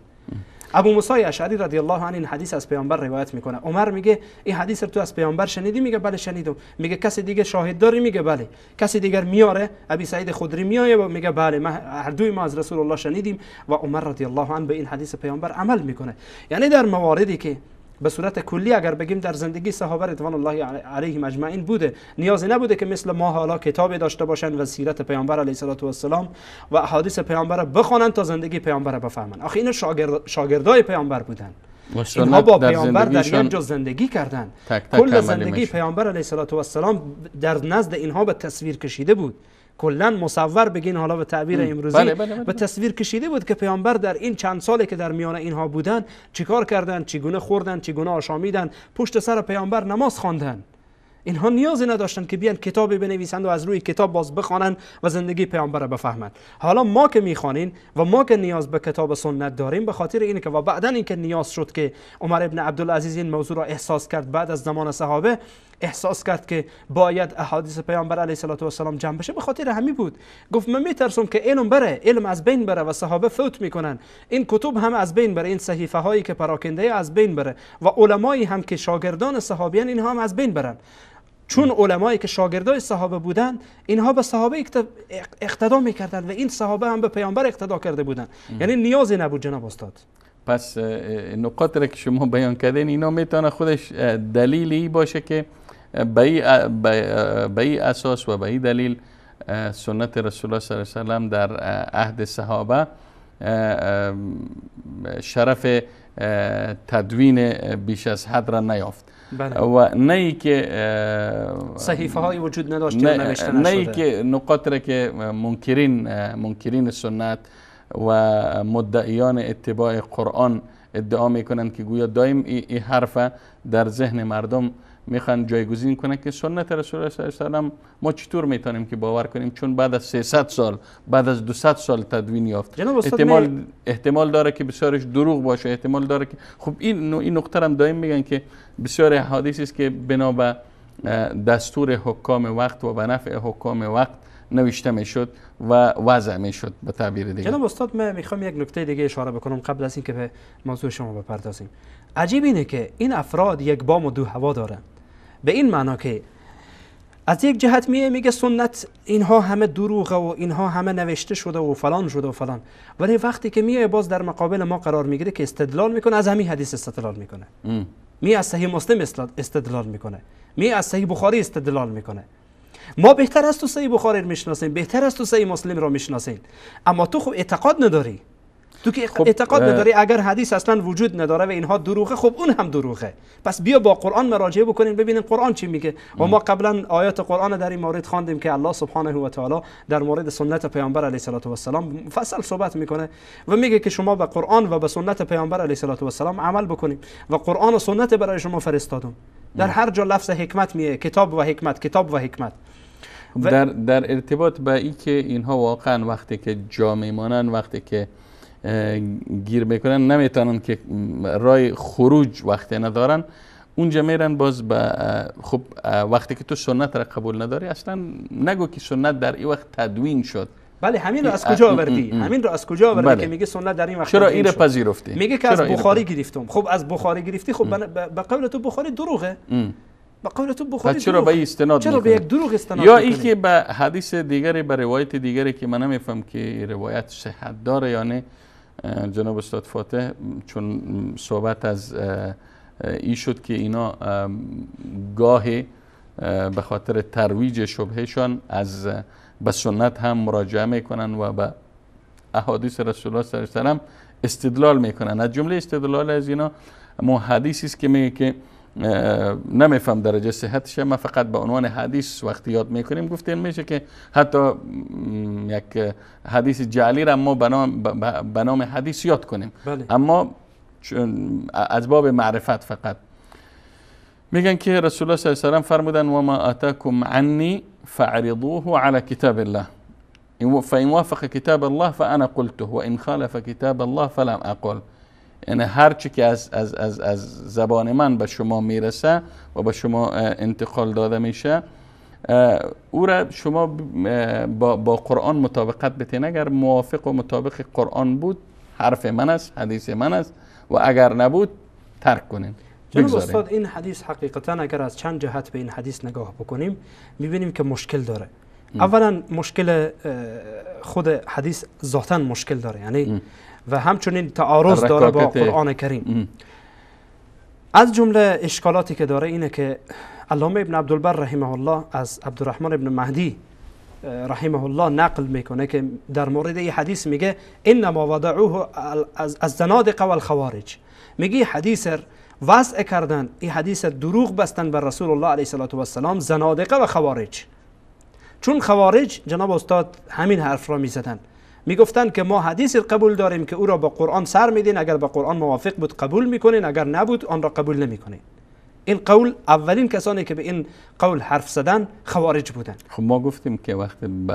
ابو موسی اشعری رضی الله عنه این حدیث از پیامبر روایت میکنه. عمر میگه این حدیث رو تو از پیامبر شنیدی؟ میگه بله شنیدم. میگه کسی دیگه شاهد داری؟ میگه بله. کسی دیگر میاره؟ ابی سعید خدری میایه و میگه بله ما هر دوی ما از رسول الله شنیدیم. و عمر رضی الله عنه به این حدیث پیامبر عمل میکنه. یعنی در مواردی که به صورت کلی اگر بگیم در زندگی صحابه رضوان الله علیهم اجمعین بوده، نیازی نبوده که مثل ما حالا کتابی داشته باشن و سیرت پیامبر علیه السلام و احادیث پیامبر بخونن تا زندگی پیامبر بفهمن. آخه اینا شاگردای پیامبر بودن، اینها با پیامبر در یک جا زندگی کردن. کل زندگی پیامبر علیه السلام در نزد اینها به تصویر کشیده بود. کلا مصور بگین حالا به تعبیر امروزی، به تصویر کشیده بود که پیامبر در این چند سالی که در میان اینها بودن چیکار کردن، چگونه خوردن، چگونه آشامیدن، پشت سر پیامبر نماز خواندن. اینها نیازی نداشتن که بیان کتابی بنویسند و از روی کتاب باز بخوانند و زندگی پیامبر را بفهمند. حالا ما که میخوانیم و ما که نیاز به کتاب سنت داریم، به خاطر اینه که و بعدن اینکه نیاز شد که عمر ابن عبدالعزیز این موضوع را احساس کرد، بعد از زمان صحابه احساس کرد که باید احادیث پیامبر علیه السلام جمع بشه. به خاطر همین بود گفت من میترسم که علم از بین بره و صحابه فوت میکنن، این کتب هم از بین بره، این صحیفه هایی که پراکنده از بین بره و علمایی هم که شاگردان صحابیان اینها هم از بین برن. چون علمایی که شاگردای صحابه بودن اینها به صحابه اقتدا میکردن و این صحابه هم به پیامبر اقتدا کرده بودن. یعنی نیازی نبود جناب استاد. پس نکاتی که شما بیان کردین اینا میتونه خودش دلیلی باشه که به این اساس و به این دلیل سنت رسول الله صلی الله علیه و سلم در عهد صحابه شرف تدوین بیش از حد را نیافت. بله. و نه که صحیفه های وجود نداشت یا نوشته نشده، نه که نقاط را که منکرین سنت و مدعیان اتباع قرآن ادعا میکنند که گویا دائم این حرف در ذهن مردم میخوان جایگزین کنن که سنت رسول الله صلی الله علیه و سلم ما چطور میتونیم که باور کنیم چون بعد از 300 سال بعد از 200 سال تدوین یافت. احتمال داره که بسیارش دروغ باشه، احتمال داره که خب این نقطه هم دائم میگن که بسیار حدیثی است که بنا به دستور حکام وقت و به نفع حکام وقت نوشته میشد و وضع میشد به تعبیر دیگه. جناب استاد من میخوام یک نکته دیگه اشاره بکنم قبل از اینکه به موضوع شما بپردازیم. عجیب اینه که این افراد یک بام و دو هوا دارن، به این معنا که از یک جهت میگه سنت اینها همه دروغه و اینها همه نوشته شده و فلان شده و فلان، ولی وقتی که میای باز در مقابل ما قرار میگیره که استدلال میکنه، از همین حدیث استدلال میکنه. می از صحیح مسلم استدلال میکنه، می از صحیح بخاری استدلال میکنه. ما بهتر است تو صحیح بخاری رو میشناسیم، بهتر است تو صحیح مسلم رو میشناسیم، اما تو خب اعتقاد نداری. تو که اعتقاد نداری اگر حدیث اصلا وجود نداره و اینها دروغه، خب اون هم دروغه. پس بیا با قرآن مراجعه بکنین ببینین قرآن چی میگه. و ما قبلا آیات قرآن در این مورد خواندیم که الله سبحانه و تعالی در مورد سنت پیامبر علیه السلام مفصل صحبت میکنه و میگه که شما به قرآن و به سنت پیامبر علیه السلام عمل بکنید و قرآن و سنت برای شما فرستادم. در هر جا لفظ حکمت میه، کتاب و حکمت، کتاب و حکمت. در ارتباط به این که اینها واقعا وقتی که جا میمانن، وقتی که گیر میکنن، نمیتونن که رای خروج وقتی ندارن، اونجا میرن باز به خب وقتی که تو سنت را قبول نداری، اصلا نگو که سنت در این وقت تدوین شد. بله همین رو از کجا آوردی؟ همین رو از کجا آوردی بله. که میگه سنت در این وقت چرا این رو پذیرفتی؟ میگه که از بخاری گرفتم. خب از بخاری گرفتی، خب به قول تو بخاری دروغه. به قول تو بخاری چرا به استناد چرا به یک دروغ استناد یا این که به حدیث دیگری، به روایت دیگری که من نمیفهم که روایت صحت داره یا نه. جناب استاد فاتح چون صحبت از این شد که اینا گاهی به خاطر ترویج شبهشان از به سنت هم مراجعه میکنن و به احادیث رسول الله صلی الله علیه و سلم استدلال میکنن. از جمله استدلال از اینا حدیثی است که میگه که نمیفهم درجه صحتش، ما فقط به عنوان حدیث وقتی یاد میکنیم گفتیم میشه که حتی یک حدیث جعلی را ما به نام حدیث یاد کنیم. بله. اما از باب معرفت فقط میگن که رسول الله صلی الله علیه و سلم فرمودن و ما آتاکم عنی فاعرضوه على کتاب الله فإن وافق کتاب الله فانا قلته وإن خالف کتاب الله فلم اقل. یعنی هر چی که از زبان من به شما میرسه و به شما انتقال داده میشه، او را شما با قرآن مطابقت بتین. اگر موافق و مطابق قرآن بود حرف من است، حدیث من است، و اگر نبود ترک کنین. جناب استاد این حدیث حقیقتا اگر از چند جهت به این حدیث نگاه بکنیم میبینیم که مشکل داره. اولا مشکل خود حدیث ذاتاً مشکل داره، یعنی و همچنین تعارض داره با قرآن کریم. از جمله اشکالاتی که داره اینه که علامه ابن عبدالبر رحمه الله از عبدالرحمن ابن مهدی رحمه الله نقل میکنه که در مورد این حدیث میگه انما وضعوه از زنادقه و الخوارج. میگه حدیث وضع کردن، این حدیث دروغ بستن بر رسول الله علیه السلام زنادقه و خوارج. چون خوارج جناب استاد همین حرف را میزدن، میگفتن که ما حدیث قبول داریم که او را با قرآن سر میدین، اگر با قرآن موافق بود قبول میکنین، اگر نبود آن را قبول نمیکنین. این قول اولین کسانی که به این قول حرف زدن خوارج بودن. خب ما گفتیم که وقتی به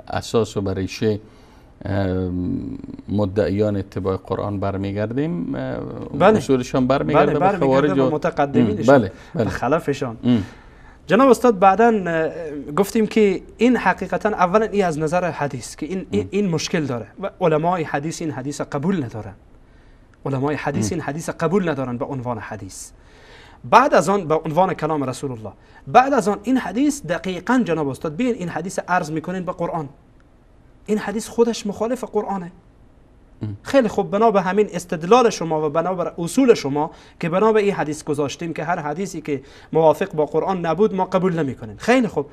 اساس و ریشه مدعیان اتباع قرآن برمیگردیم، اصولشان برمیگرده به خوارج و متقدمینشان، به خلفشان. جناب استاد بعداً گفتیم که این حقیقتا اولا این از نظر حدیث که این مشکل داره و علمای حدیث این حدیث قبول ندارن. علمای حدیث این حدیث قبول ندارن به عنوان حدیث. بعد از آن به عنوان کلام رسول الله. بعد از آن این حدیث دقیقاً جناب استاد ببین این حدیث عرض میکنین به قرآن. این حدیث خودش مخالف قرآنه. خیلی خوب، بنا به همین استدلال شما و بنا به اصول شما که بنا به این حدیث گذاشتیم که هر حدیثی که موافق با قرآن نبود ما قبول نمیکنیم. خیلی خوب،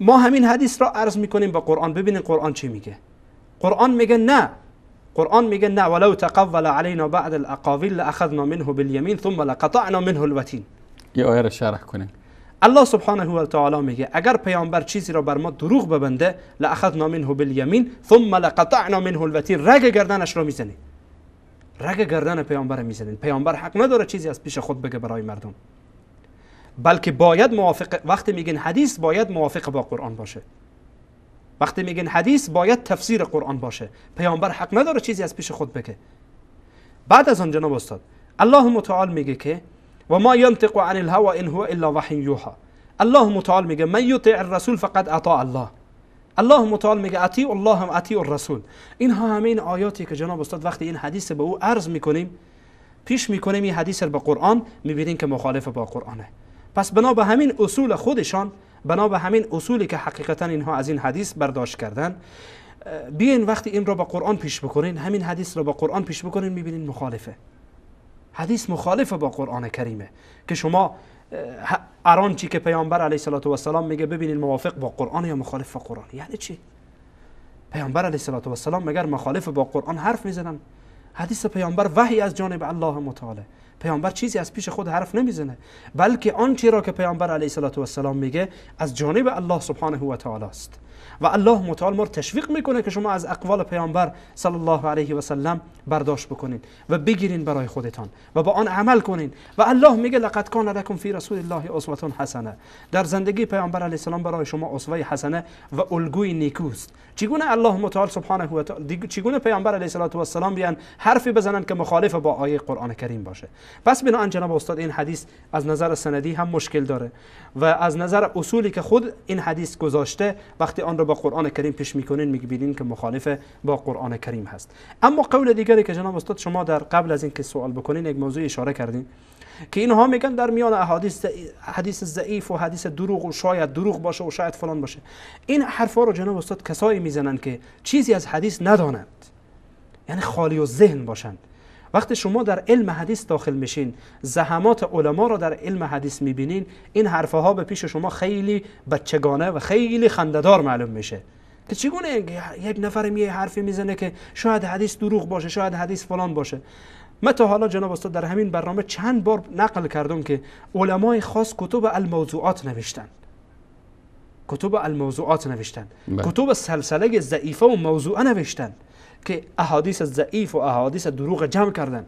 ما همین حدیث را عرض میکنیم به قرآن، ببینید قرآن چی میگه. قرآن میگه نه، قرآن میگه نه ولو تقول علینا بعد الاقاویل لاخذنا منه بالیمین ثم لقطعنا منه الوتین. یه آیه را شرح کنیم. الله سبحانه و تعالی میگه اگر پیامبر چیزی را بر ما دروغ ببنده لاخذنا منه بالیمین ثم لقطعنا منه الوتین، رگ گردنش را میزنید. رگ گردن پیامبر میزنید. پیامبر حق نداره چیزی از پیش خود بگه برای مردم، بلکه باید موافق، وقتی میگن حدیث باید موافق با قرآن باشه، وقتی میگن حدیث باید تفسیر قرآن باشه. پیامبر حق نداره چیزی از پیش خود بگه. بعد از آن جناب استاد الله متعال میگه که و ما ينطق عن الهوى ان هو الا وحی یوحى. الله متعال میگه من یطع الرسول فقد اطاع الله. الله متعال میگه اطیع الله هم اطیع الرسول. اینها همین آیاتی که جناب استاد وقتی این حدیث به او عرض میکنیم، پیش میکنیم این حدیث رو به قرآن، میبینیم که مخالف با قرآنه. پس بنا به همین اصول خودشان، بنا به همین اصولی که حقیقتا اینها از این حدیث برداشت کردن، بیاین وقتی این رو با قرآن پیش بکنین، همین حدیث رو با قرآن پیش بکنین، میبینین مخالفه. حدیث مخالف با قرآن کریمه که شما اران چی که پیامبر علیه السلام میگه ببینید موافق با قرآن یا مخالف با قرآن. یعنی چی؟ پیامبر علیه السلام مگر مخالف با قرآن حرف میزنن؟ حدیث پیامبر وحی از جانب الله متعال. پیامبر چیزی از پیش خود حرف نمیزنه، بلکه آنچه را که پیامبر علیه السلام میگه از جانب الله سبحانه و تعالی است. و الله متعال ما تشویق میکنه که شما از اقوال پیامبر صلی الله علیه و سلم برداشت بکنین و بگیرین برای خودتان و با آن عمل کنین. و الله میگه لقد کان لکم فی رسول الله اسوه حسنه. در زندگی پیامبر علیه السلام برای شما اسوه حسنه و الگوی نیکوست. چگونه الله متعال سبحانه و تعالی، چگونه پیامبر علیه السلام بیان حرفی بزنن که مخالف با آیه قرآن کریم باشه؟ پس بنابراین جناب استاد این حدیث از نظر سندی هم مشکل داره و از نظر اصولی که خود این حدیث گذاشته وقتی آن را با قرآن کریم پیش میکنین میبینین که مخالف با قرآن کریم هست. اما قول دیگری که جناب استاد شما در قبل از اینکه سوال بکنین یک موضوع اشاره کردین که اینها میگن در میان حدیث ضعیف و حدیث دروغ و شاید دروغ باشه و شاید فلان باشه. این حرفا رو جناب استاد کسایی میزنن که چیزی از حدیث ندانند، یعنی خالی و ذهن باشند. وقتی شما در علم حدیث داخل میشین، زحمات علما رو در علم حدیث میبینین، این حرفها به پیش شما خیلی بچگانه و خیلی خنده‌دار معلوم میشه که چگونه یک نفر یه حرفی میزنه که شاید حدیث دروغ باشه، شاید حدیث فلان باشه. من تا حالا جناب استاد در همین برنامه چند بار نقل کردم که علمای خاص کتب الموضوعات نوشتن، کتب الموضوعات نوشتن، کتب سلسله ضعیفه و موضوعه نوشتن که احادیث ضعیف و احادیث دروغ جمع کردن.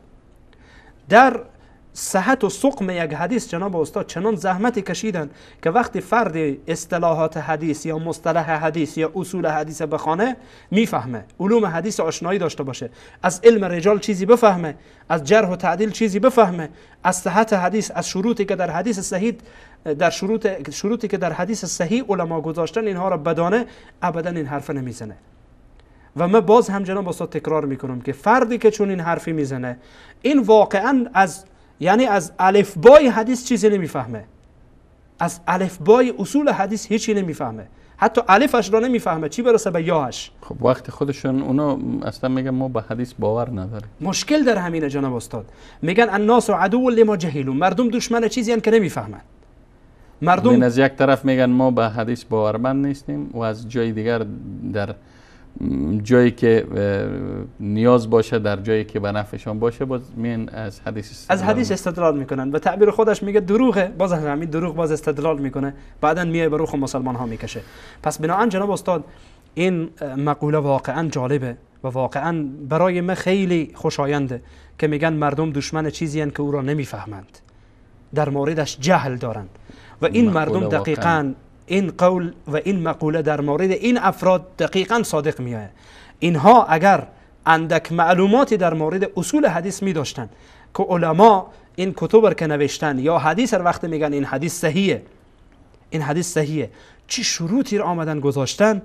در صحت و سقم یک حدیث جناب استاد چنان زحمتی کشیدن که وقتی فرد اصطلاحات حدیث یا مصطلح حدیث یا اصول حدیث بخونه میفهمه، علوم حدیث آشنایی داشته باشه، از علم رجال چیزی بفهمه، از جرح و تعدیل چیزی بفهمه، از صحت حدیث، از شروطی که در حدیث صحیح، در شروطی که در حدیث صحیح علما گذاشتن اینها را بدانه، ابدا این حرف نمیزنه. و من باز هم جناب استاد تکرار میکنم که فردی که چون این حرفی میزنه این واقعا از الفبای حدیث چیزی نمیفهمه، از الفبای اصول حدیث هیچی نمیفهمه، حتی الفش را نمیفهمه، چی برسه به یاش. خب وقتی خودشون اونا اصلا میگن ما به حدیث باور نداریم. مشکل در همینه جناب استاد. میگن الناس عدو لما جهلون، مردم دشمن چیزی ان که نمیفهمن. مردم از یک طرف میگن ما به حدیث باورمند نیستیم و از جای دیگر در جایی که نیاز باشه، در جایی که به نفعشان باشه، باز میان از حدیث استدلال میکنن و تعبیر خودش میگه دروغه، باز همین دروغ باز استدلال میکنه، بعدن میای به روخ مسلمان ها میکشه. پس بنابراین جناب استاد این مقوله واقعا جالبه و واقعا برای من خیلی خوشاینده که میگن مردم دشمن چیزی هستند که او را نمیفهمند، در موردش جهل دارند. و این مردم دقیقاً این قول و این مقوله در مورد این افراد دقیقاً صادق میآید. اینها اگر اندک معلوماتی در مورد اصول حدیث می داشتن که علما این کتب که نوشتن یا حدیث وقت میگن این حدیث صحیحه، این حدیث صحیحه، چی شروطی را آمدن گذاشتن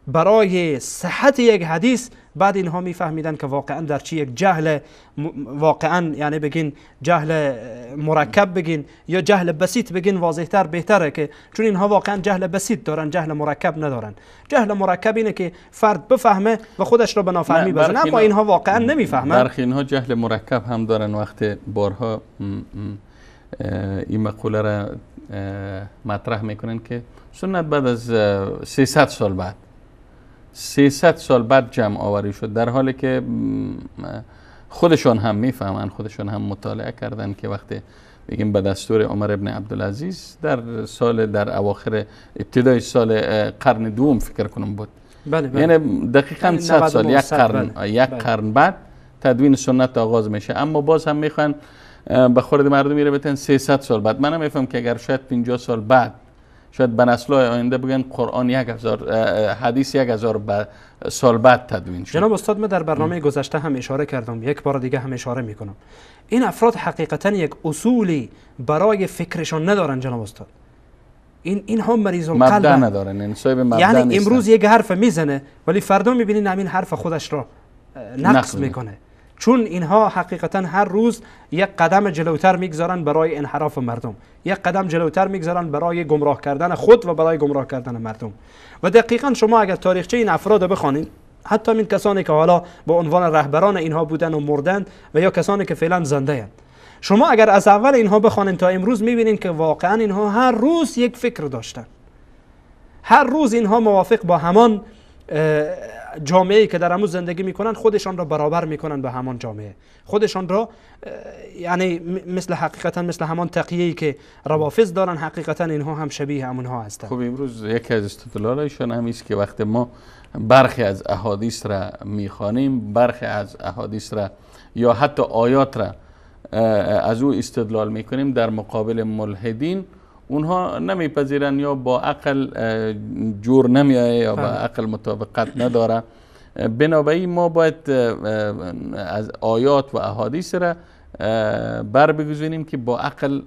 برای صحت یک حدیث، بعد اینها میفهمیدن که واقعا در چی یک جهل واقعا، یعنی بگین جهل مرکب بگین یا جهل بسیط بگین واضح‌تر بهتره، که چون اینها واقعا جهل بسیط دارن، جهل مرکب ندارن. جهل مرکب اینه که فرد بفهمه و خودش را به نافهمی بزنه، اما اینها واقعا نمیفهمن. برخی اینها جهل مرکب هم دارن. وقت بارها این مقوله را مطرح میکنن که سنت بعد از 300 سال بعد 300 سال بعد جمع آوری شد، در حالی که خودشان هم میفهمن، خودشان هم مطالعه کردن که وقتی بگیم به دستور عمر ابن عبدالعزیز در اواخر ابتدای سال قرن دوم فکر کنم بود، بله. یعنی دقیقاً 100 سال، یک قرن بعد تدوین سنت آغاز میشه. اما باز هم میخوان به خورد مردم میره بتن 300 سال بعد. من میفهم که اگر شاید 50 سال بعد شاید به نسل‌های آینده بگن قرآن 1000 حدیث 1000 سال بعد تدوین شد. جناب استاد، من در برنامه گذشته هم اشاره کردم، یک بار دیگه هم اشاره میکنم، این افراد حقیقتا یک اصولی برای فکرشان ندارن جناب استاد. این هم مریض القلب ندارن، یعنی امروز یک حرف میزنه ولی فردا میبینین همین حرف خودش را نقص میکنه، چون اینها حقیقتا هر روز یک قدم جلوتر میگذارن برای انحراف مردم، یک قدم جلوتر میگذارن برای گمراه کردن خود و برای گمراه کردن مردم. و دقیقا شما اگر تاریخچه این افراد بخوانید، حتی این کسانی که حالا با عنوان رهبران اینها بودن و مردند و یا کسانی که فعلا زنده اند، شما اگر از اول اینها بخوانید تا امروز میبینید که واقعا اینها هر روز یک فکر داشتن، هر روز اینها موافق با همان جامعه‌ای که در امروز زندگی میکنن خودشان را برابر میکنن به همان جامعه، خودشان را یعنی مثل حقیقتا مثل همان تقیه‌ای که روافض دارن، حقیقتا اینها هم شبیه همونها هستند. خب امروز یکی از استدلالایشان هم است که وقتی ما برخی از احادیث را میخوانیم، برخی از احادیث را یا حتی آیات را از او استدلال میکنیم در مقابل ملحدین، اونها نمیپذیرن یا با عقل جور نمیایه یا با عقل مطابقت نداره. بنابراین ما باید از آیات و احادیث را بر بگذاریم که با عقل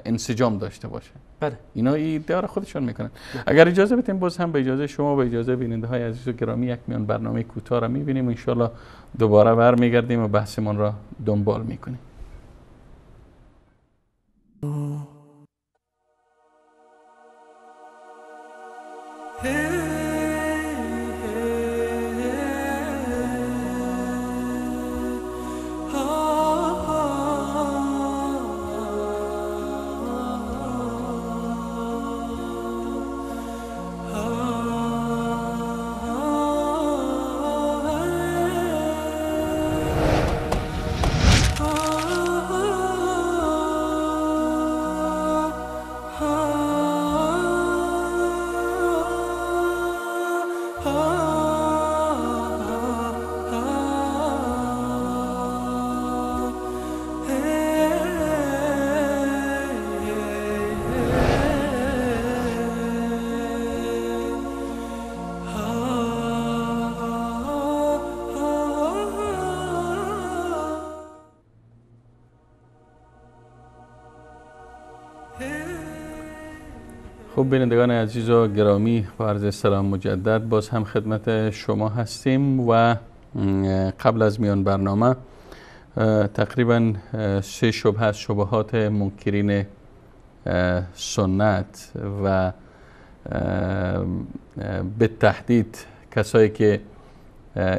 انسجام داشته باشه. بله. اینا ادعا خودشون میکنن. اگر اجازه بدیم باز هم به اجازه شما، به اجازه بیننده های عزیز و گرامی، یک میان برنامه کوتاه را میبینیم، ان شاء الله دوباره برمیگردیم و بحثمون را دنبال میکنیم. خب بینندگان عزیز و گرامی، با عرض سلام مجدد باز هم خدمت شما هستیم و قبل از میان برنامه تقریبا 3 شبهه از شبهات منکرین سنت و به تحدید کسایی که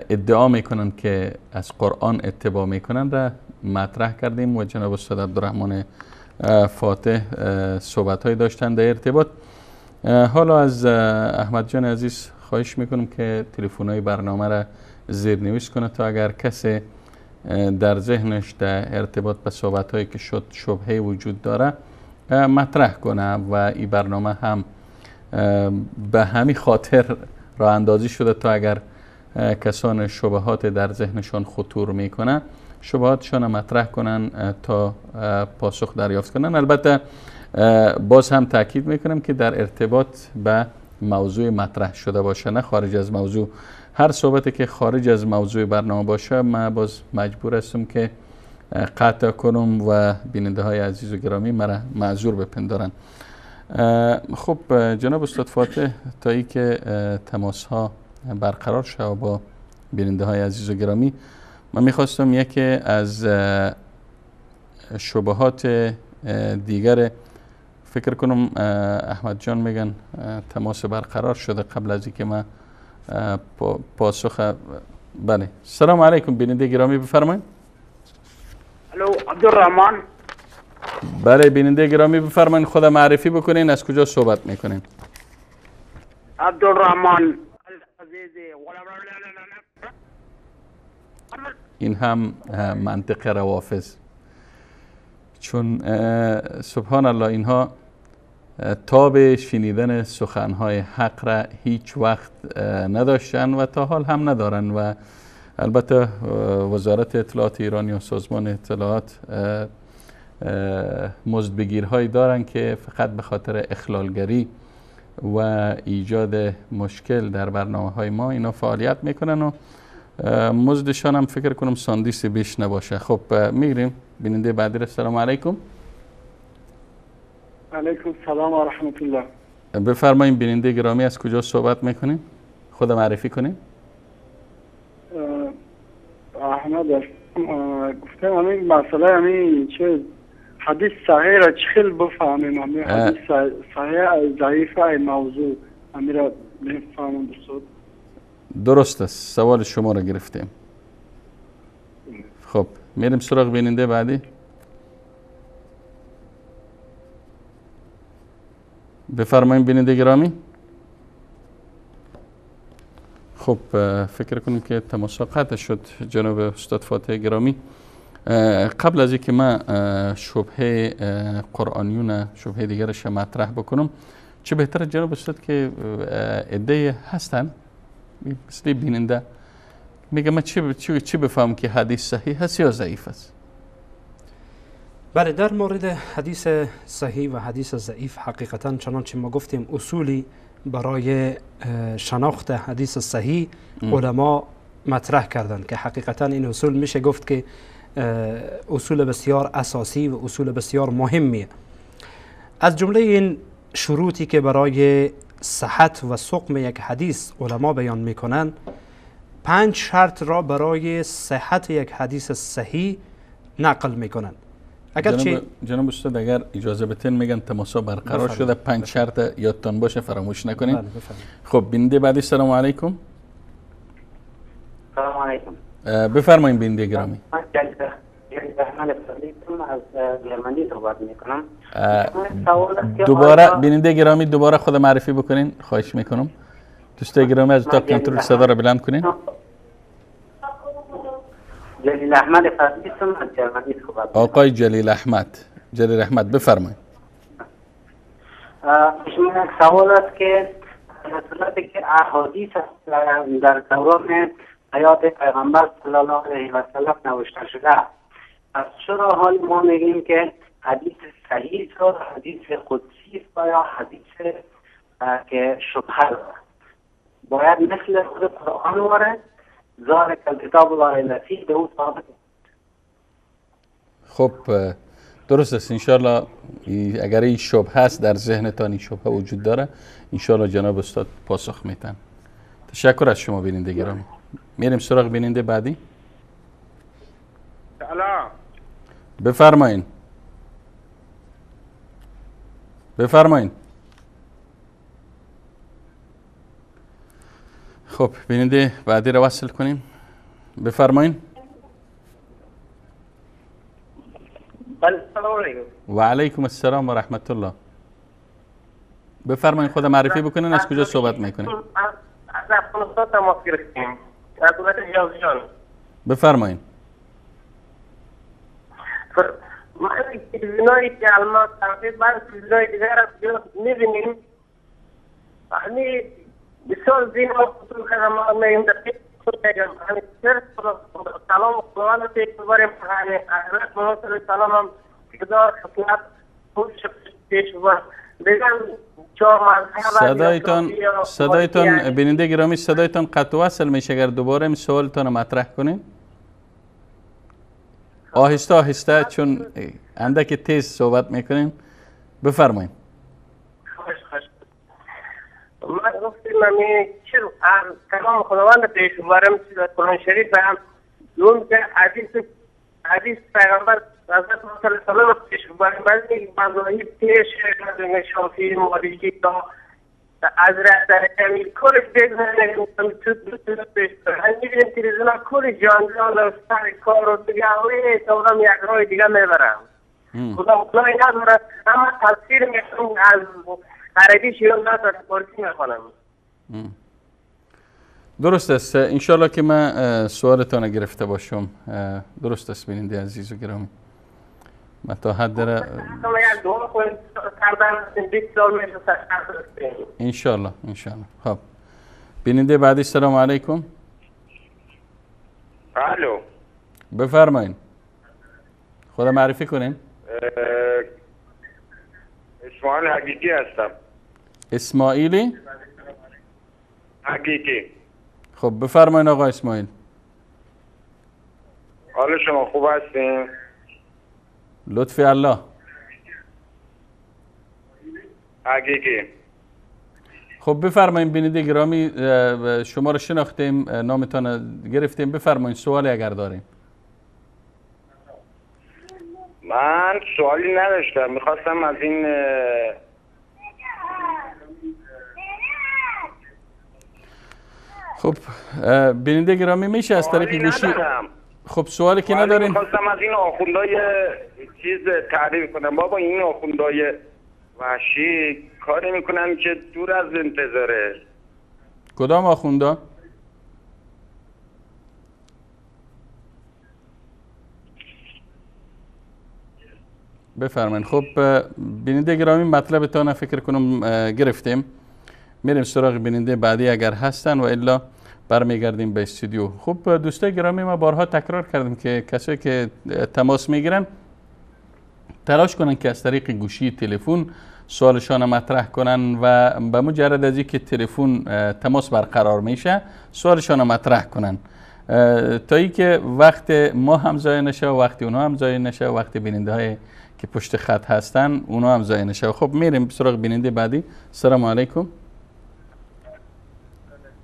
ادعا میکنن که از قرآن اتباع میکنن را مطرح کردیم و جناب استاد عبدالرحمن فاتح صحبت های داشتن در ارتباط. حالا از احمد جان عزیز خواهش میکنم که تلفن های برنامه را زیرنویس کنه تا اگر کسی در ذهنش در ارتباط به صحبت هایی که شد شبهه وجود داره مطرح کنه و این برنامه هم به همین خاطر راه اندازی شده تا اگر کسان شبهات در ذهنشان خطور میکنه شبهاتشان مطرح کنن تا پاسخ دریافت کنن. البته باز هم تاکید میکنم که در ارتباط به موضوع مطرح شده باشه، نه خارج از موضوع. هر صحبتی که خارج از موضوع برنامه باشه من باز مجبور هستم که قطع کنم و بیننده های عزیز و گرامی مرا معذور بپندارن. خب جناب استاد فاتح، تا ای که تماس ها برقرار شد با بیننده های عزیز و گرامی، من میخواستم یکی از شبهات دیگر، فکر کنم احمد جان میگن تماس برقرار شده قبل از اینکه من پاسخ. بله، سلام علیکم بیننده گرامی، بفرمایید. الو عبدالرحمن. بله بیننده گرامی بفرمایید، خود معرفی بکنین، از کجا صحبت میکنین؟ عبدالرحمن. این هم منطق روافض، چون سبحان الله اینها تاب شنیدن سخنهای حق را هیچ وقت نداشتن و تا حال هم ندارن و البته وزارت اطلاعات ایران یا سازمان اطلاعات مزدبگیرهایی دارن که فقط به خاطر اخلالگری و ایجاد مشکل در برنامه‌های ما اینا فعالیت میکنن و مزدشان هم فکر کنم ساندیس بیش نباشه. خب میگیریم بیننده بعدی را. السلام علیکم. علیکم السلام و رحمت الله. بفرمایید بیننده گرامی، از کجا صحبت میکنین؟ خود معرفی کنین. احمد گفتم همین مسئله همین چه حدیث صحیح را چخیل بفهمیم، همین حدیث صحیح ضعیف موضوع همین را بفهمیم. درست است، سوال شما را گرفتیم. خب میریم سراغ بیننده بعدی. بفرمایید بیننده گرامی. خب فکر کنیم که تماس قطع شد جناب استاد فاتح گرامی. قبل از اینکه من شبهه قرآنیون شبهه دیگرش مطرح بکنم، چه بهتر جناب استاد که عده هستن مثل بیننده میگه من چی بفهم که حدیث صحیح هست یا ضعیف است؟ بله، در مورد حدیث صحیح و حدیث ضعیف حقیقتا چنانچه ما گفتیم اصولی برای شناخت حدیث صحیح علما مطرح کردند که حقیقتا این اصول میشه گفت که اصول بسیار اساسی و اصول بسیار مهمیه. از جمله این شروطی که برای صحت و سقم یک حدیث علما بیان میکنن، 5 شرط را برای صحت یک حدیث صحیح نقل میکنن. جناب استاد اگر اجازه بتین میگن تماسا برقرار شده، 5 شرط یادتان باشه فراموش نکنین. خب بیننده بعدی سلام علیکم. سلام علیکم. بفرمایید بیننده گرامی. من از جرمنی صحبت میکنم. دوباره بیننده گرامی دوباره خود معرفی بکنین خواهش میکنم. دوستای گرامی از اتاق کنترل صدا را بلند کنین. جلیل احمد فضلی هستم از جرمنی صحبت میکنم. آقای جلیل احمد بفرمایید. شما یک سوال است که در صورتی که احادیث در دوران حیات پیغمبر صلی الله علیه و سلم نوشته شده، از چرا حال ما میگیم که حدیث صحیح است، حدیث قدسی است یا حدیث که شبهه داره؟ باید مثل خود قرآن واره ذالک الکتاب لا ریب فیه به او ثابت. خب درست است. انشالله اگر این شبهه است در ذهنتان، این شبهه وجود داره، انشالله جناب استاد پاسخ میتن. تشکر از شما بیننده گرامی. میریم سراغ بیننده بعدی. سلام. بفرمایین. خب بیننده بعدی را وصل کنیم. بفرمایین. السلام علیکم. و علیکم السلام و رحمت الله. بفرمایین خود معرفی بکنین، از کجا صحبت میکنین؟ از افغانستان تماس گرفتیم. از دولت جازیان. بفرمایین. ما تلویزیونایی که الان تقریبا بعض تلویزیونای دیگر را میبینیم، یعنی بسیار زین و خصوص که ما میگیم در همین سلام و قرآن پیغمبر حضرت محمد صلی الله علیه و سلم کردار خصلت پیش بر صدایتان بیننده گرامی صدایتان قطع و وصل میشه. اگر دوباره این سوالتان مطرح کنین آهسته آهسته، چون اندک تیز صحبت میکنین. بفرمایید. من گفتیم از کلام خداوند پیغمبرم در قرآن شریف هم دوم که حدیث پیغمبر حضرت محمد صلی الله علیه و سلم پیغمبر بعضی پیش شافعی مالکی تا از راه کمی کلش بگذاریم تو پیش میبینیم تلویزیون کل جان و سر کار و دیگه تا یک راه دیگه میبرم. خدا این نداره، اما تفسیر میکنم از عربی شیرون نتر پرسی میکنم. درست است. انشالله که من سوالتان گرفته باشم. درست است بیننده عزیز و گرامی. من تا حد داره انشالله. خب بیننده بعدی سلام علیکم. الو. بفرمایید. خدا معرفی کنین. اسماعیل حقیقی هستم. اسماعیلی حقیقی. خب بفرمایید آقا اسماعیل. حال شما خوب هستین؟ لطف الله. حقیقی. خب بفرمایید بیننده گرامی، شما رو شناختیم، نامتان گرفتیم. بفرمایید سوالی اگر داریم. من سوالی نداشتم، میخواستم از این خب بیننده گرامی میشه از طریق گوشی. خب سوالی که ندارین. میخواستم از این آخوندهای چیز تعریف کنم. بابا این آخوندهای وحشی کاری میکنم که دور از انتظاره. کدام آخونده؟ بفرمایید. خب بیننده گرامی مطلب تا فکر کنم گرفتیم. میریم سراغ بیننده بعدی اگر هستن و الا برمیگردیم به استودیو. خب دوستای گرامی، ما بارها تکرار کردیم که کسایی که تماس میگیرن تلاش کنن که از طریق گوشی تلفن سوالشان مطرح کنن و به مجرد از اینکه تلفن تماس برقرار میشه سوالشان مطرح کنن تا اینکه وقت ما هم ضایع نشه و وقت اونها هم ضایع نشه و وقت بیننده های که پشت خط هستن اونها هم ضایع نشه. خب میریم سراغ بیننده بعدی. السلام علیکم.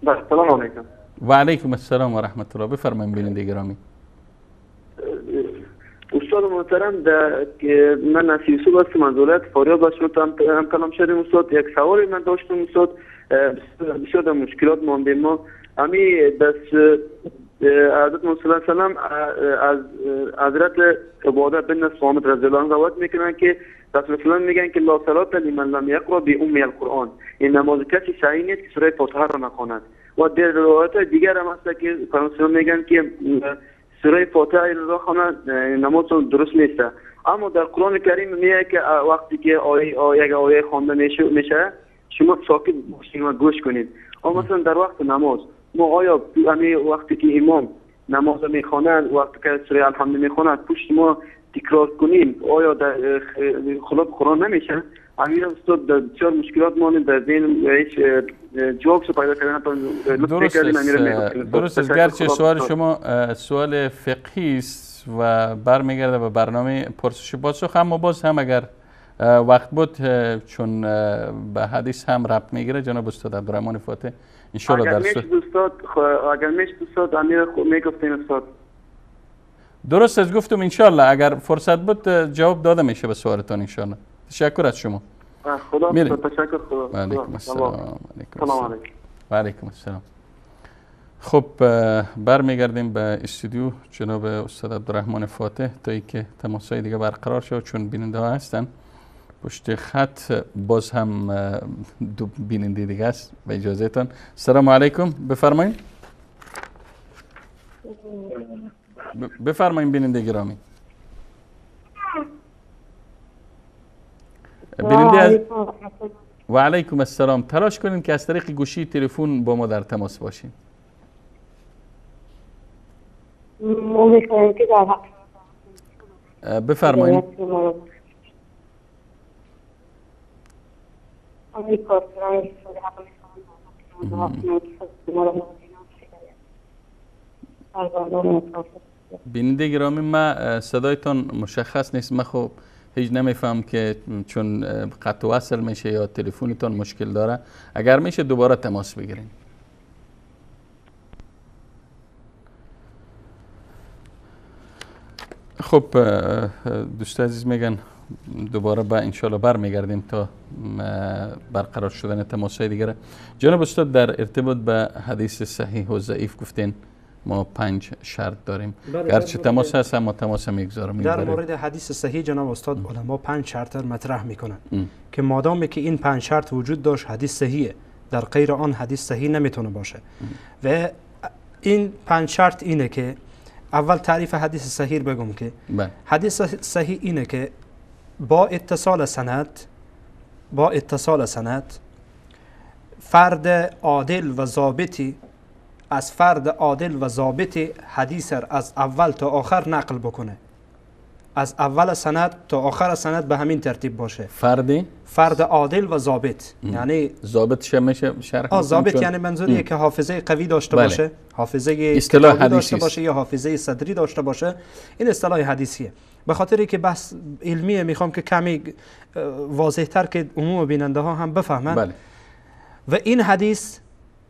السلام علیکم. و علیکم السلام و رحمت الله. بفرمایید بیننده گرامی. استاد محترم، من از یوسف هستم از ولایت فاریاب هم کلام شدیم استاد. یک سوالی من داشتم استاد، بسیار مشکلات مانده ما امی بس حضرت محمد صلی الله علیه و سلم از حضرت عباده بن صامت رضی الله عنه روایت میکنن که رسول الله میگن که لا صلات لمن لم یقرأ بأم القرآن، این نماز کسی صحیح نیست که سوره فاتحه را نخواند. و در روایت دیگر هم هست که پیامبر میگن که سوره فاتحه را خواند نماز درست نیست. اما در قرآن کریم میگه که وقتی که آیه خوانده میشه شما ساکت باشید و گوش کنید. اما مثلا در وقت نماز ما آیا وقتی که امام نماز میخواند وقتی که سوره الحمد میخواند پشت ما تکرار کنیم آیا در خلاف قرآن نمیشه؟ امیر استاد در بسیار مشکلات ما در ذهن هیچ جوابشو پیدا کردن درست است. گرچه سوال شما سوال فقهی است و برمیگرده به برنامه پرسش و پاسخ، اما باز هم اگر وقت بود چون به حدیث هم ربط میگیره جناب استاد عبدالرحمن فاتح ان شاء الله درس اگر میشه استاد امیر میگفتین استاد. درست است، گفتم ان شاء الله اگر فرصت بود جواب داده میشه به سوالتان ان شاء الله. تشکر از شما. خدا تشکر. خدا. و علیکم السلام. و علیکم السلام. خب برمیگردیم به استودیو جناب استاد عبدالرحمن فاتح تا اینکه تماس‌های دیگه برقرار شد چون بیننده ها هستن پشت خط. باز هم دو بیننده دیگه است به اجازهتان. السلام علیکم. بفرمایید. بفرمایید بیننده گرامی. و علیکم السلام. تلاش کنید که از طریق گوشی تلفن با ما در تماس باشید. بفرمایید. بیننده گرامی ما صدایتان مشخص نیست. ما خب هیچ نمیفهم که چون قطع وصل میشه یا تلفنتان مشکل داره. اگر میشه دوباره تماس بگیرین. خب دوست عزیز میگن دوباره با انشالله برمیگردیم تا برقرار شدن تماس‌های دیگره. جناب استاد در ارتباط به حدیث صحیح و ضعیف گفتین ما 5 شرط داریم. گرچه تماس هست اما تماس میگذارم. در مورد حدیث صحیح جناب استاد علما 5 شرط مطرح میکنن که مادامی که این 5 شرط وجود داشت حدیث صحیحه، در غیر آن حدیث صحیح نمیتونه باشه. و این 5 شرط اینه که اول تعریف حدیث صحیح بگم که حدیث صحیح اینه که با اتصال سند فرد عادل و ضابطی از فرد عادل و ضابط حدیث از اول تا آخر نقل بکنه. از اول سند تا آخر سند به همین ترتیب باشه. فرد عادل و ضابط. یعنی ضابط میشه شرح ضابط یعنی منظوریه که حافظه قوی داشته باشه، حافظه کتابی داشته باشه یا حافظه صدری داشته باشه. این اصطلاح حدیثیه. به خاطری که بحث علمیه میخوام که کمی واضح تر که عموم بیننده ها هم بفهمن. و این حدیث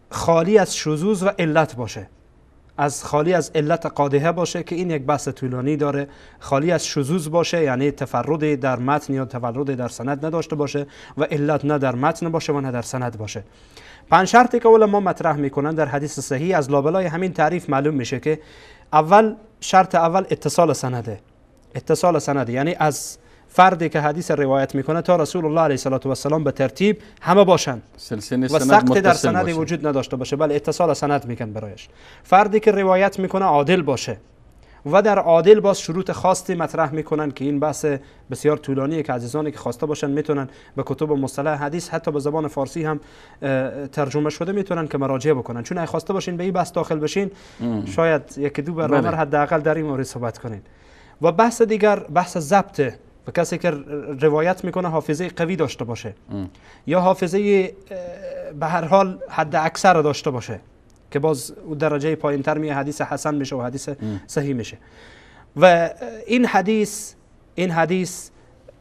خالی از شذوذ و علت باشه، خالی از علت قادحه باشه که این یک بحث طولانی داره. خالی از شذوذ باشه یعنی تفرد در متن یا تفرد در سند نداشته باشه و علت نه در متن باشه و نه در سند باشه. 5 شرطی که علما مطرح میکنن در حدیث صحیح از لابلای همین تعریف معلوم میشه که اول شرط اول اتصال سنده. اتصال سند یعنی از فردی که حدیث روایت میکنه تا رسول الله علیه السلام به ترتیب همه باشند و سقط در سند وجود نداشته باشه، بله اتصال سند میکن برایش. فردی که روایت میکنه عادل باشه و در عادل باز شروط خاصی مطرح میکنن که این بحث بسیار طولانیه که عزیزانی که خواسته باشن میتونن به کتب مصطلح حدیث حتی به زبان فارسی هم ترجمه شده میتونن که مراجعه بکنن، چون اگه خواسته باشین به این بحث داخل بشین شاید یکی دو برنامه حداقل در این مورد صحبت کنین. و بحث دیگر بحث ضبط، و کسی که روایت میکنه حافظه قوی داشته باشه یا حافظه به هر حال حد اکثر داشته باشه که باز درجه پایینتر می حدیث حسن میشه و حدیث صحیح میشه. و این حدیث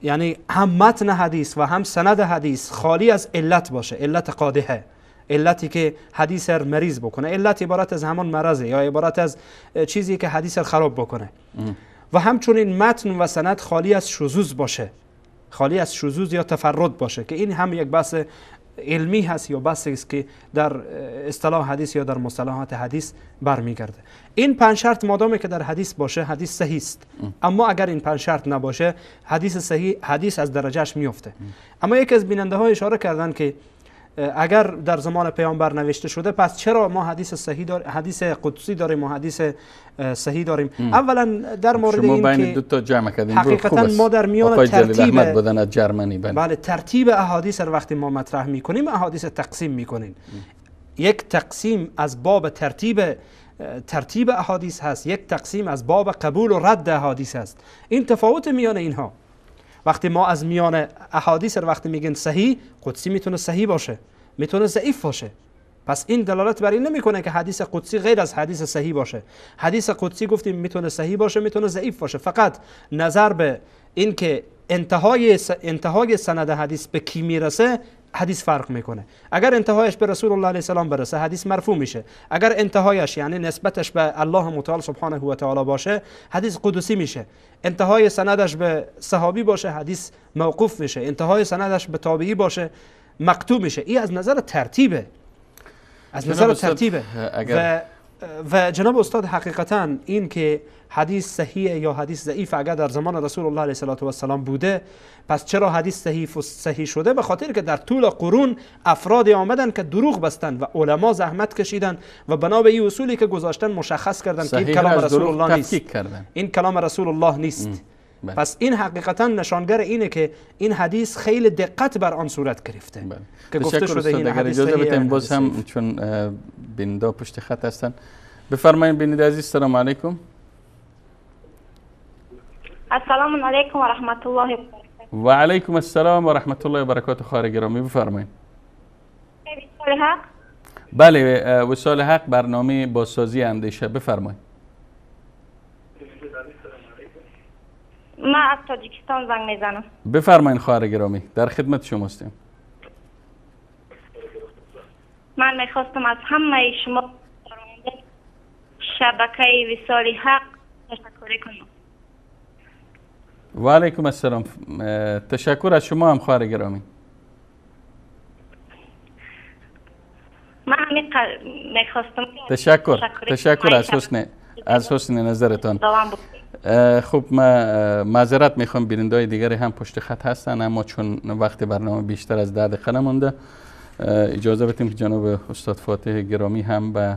یعنی هم متن حدیث و هم سند حدیث خالی از علت باشه، علت قادحه، علتی که حدیث مریض بکنه، علت عبارت از همان مرضه یا عبارت از چیزی که حدیث خراب بکنه. و همچنین متن و سند خالی از شذوذ باشه، خالی از شذوذ یا تفرد باشه که این هم یک بحث علمی هست یا بحثی است که در اصطلاح حدیث یا در مصطلحات حدیث برمیگرده. این 5 شرط مادامی که در حدیث باشه حدیث صحیح است. اما اگر این 5 شرط نباشه حدیث صحیح حدیث از درجهش میفته. اما یکی از بیننده ها اشاره کردن که اگر در زمان پیامبر نوشته شده پس چرا ما حدیث صحیح داریم، حدیث قدسی داریم و حدیث صحیح داریم؟ اولا در مورد این که دو تا جمع کردیم حقیقتا ما در میان ترتیب بودن از جرمنی بله ترتیب احادیث رو وقتی ما مطرح میکنیم احادیث تقسیم میکنیم. یک تقسیم از باب ترتیب احادیث هست، یک تقسیم از باب قبول و رد احادیث هست. این تفاوت میان اینها. وقتی ما از میان احادیث رو وقتی میگن صحیح، قدسی میتونه صحیح باشه، میتونه ضعیف باشه. پس این دلالت بر این نمیکنه که حدیث قدسی غیر از حدیث صحیح باشه. حدیث قدسی گفتیم میتونه صحیح باشه، میتونه ضعیف باشه. فقط نظر به این که انتهای سند حدیث به کی میرسه حدیث فرق میکنه. اگر انتهایش به رسول الله علیه السلام برسه حدیث مرفوع میشه. اگر انتهایش یعنی نسبتش به الله متعال سبحانه و تعالی باشه حدیث قدسی میشه. انتهای سندش به صحابی باشه حدیث موقوف میشه. انتهای سندش به تابعی باشه مقطوع میشه. این از نظر ترتیبه، از نظر ترتیبه. و جناب استاد حقیقتا این که حدیث صحیح یا حدیث ضعیف اگر در زمان رسول الله علیه السلام بوده، پس چرا حدیث صحیح شده؟ به خاطر که در طول قرون افرادی آمدن که دروغ بستن و علما زحمت کشیدن و بنا به این اصولی که گذاشتن مشخص کردن که این کلام رسول الله نیست، این کلام رسول الله نیست. پس این حقیقتا نشانگر اینه که این حدیث خیلی دقت بر آن صورت گرفته که گفته شده این حدیث اجازه بدیم باز هم چون بیننده پشت خط هستن. بفرمایید بیننده عزیز. السلام علیکم. السلام علیکم و رحمت الله و برکاته. و علیکم السلام و رحمت الله و برکاته. خواهر گرامی بفرمایید. وصال حق؟ بله وصال حق برنامه بازسازی اندیشه. بفرمایید. ما از تاجیکستان زنگ میزنم. بفرمایید خواهر گرامی، در خدمت شما هستیم. من میخواستم از همه شما شبکه وصال حق تشکر کنم. و علیکم السلام. تشکر از شما هم خواهر گرامی. من میخواستم تشکر از حسن نظرتان. خب ما معذرت میخوام، بیننده‌های دیگری هم پشت خط هستن اما چون وقت برنامه بیشتر از 10 دقیقه نمونده اجازه بدیم که جناب استاد فاتح گرامی هم به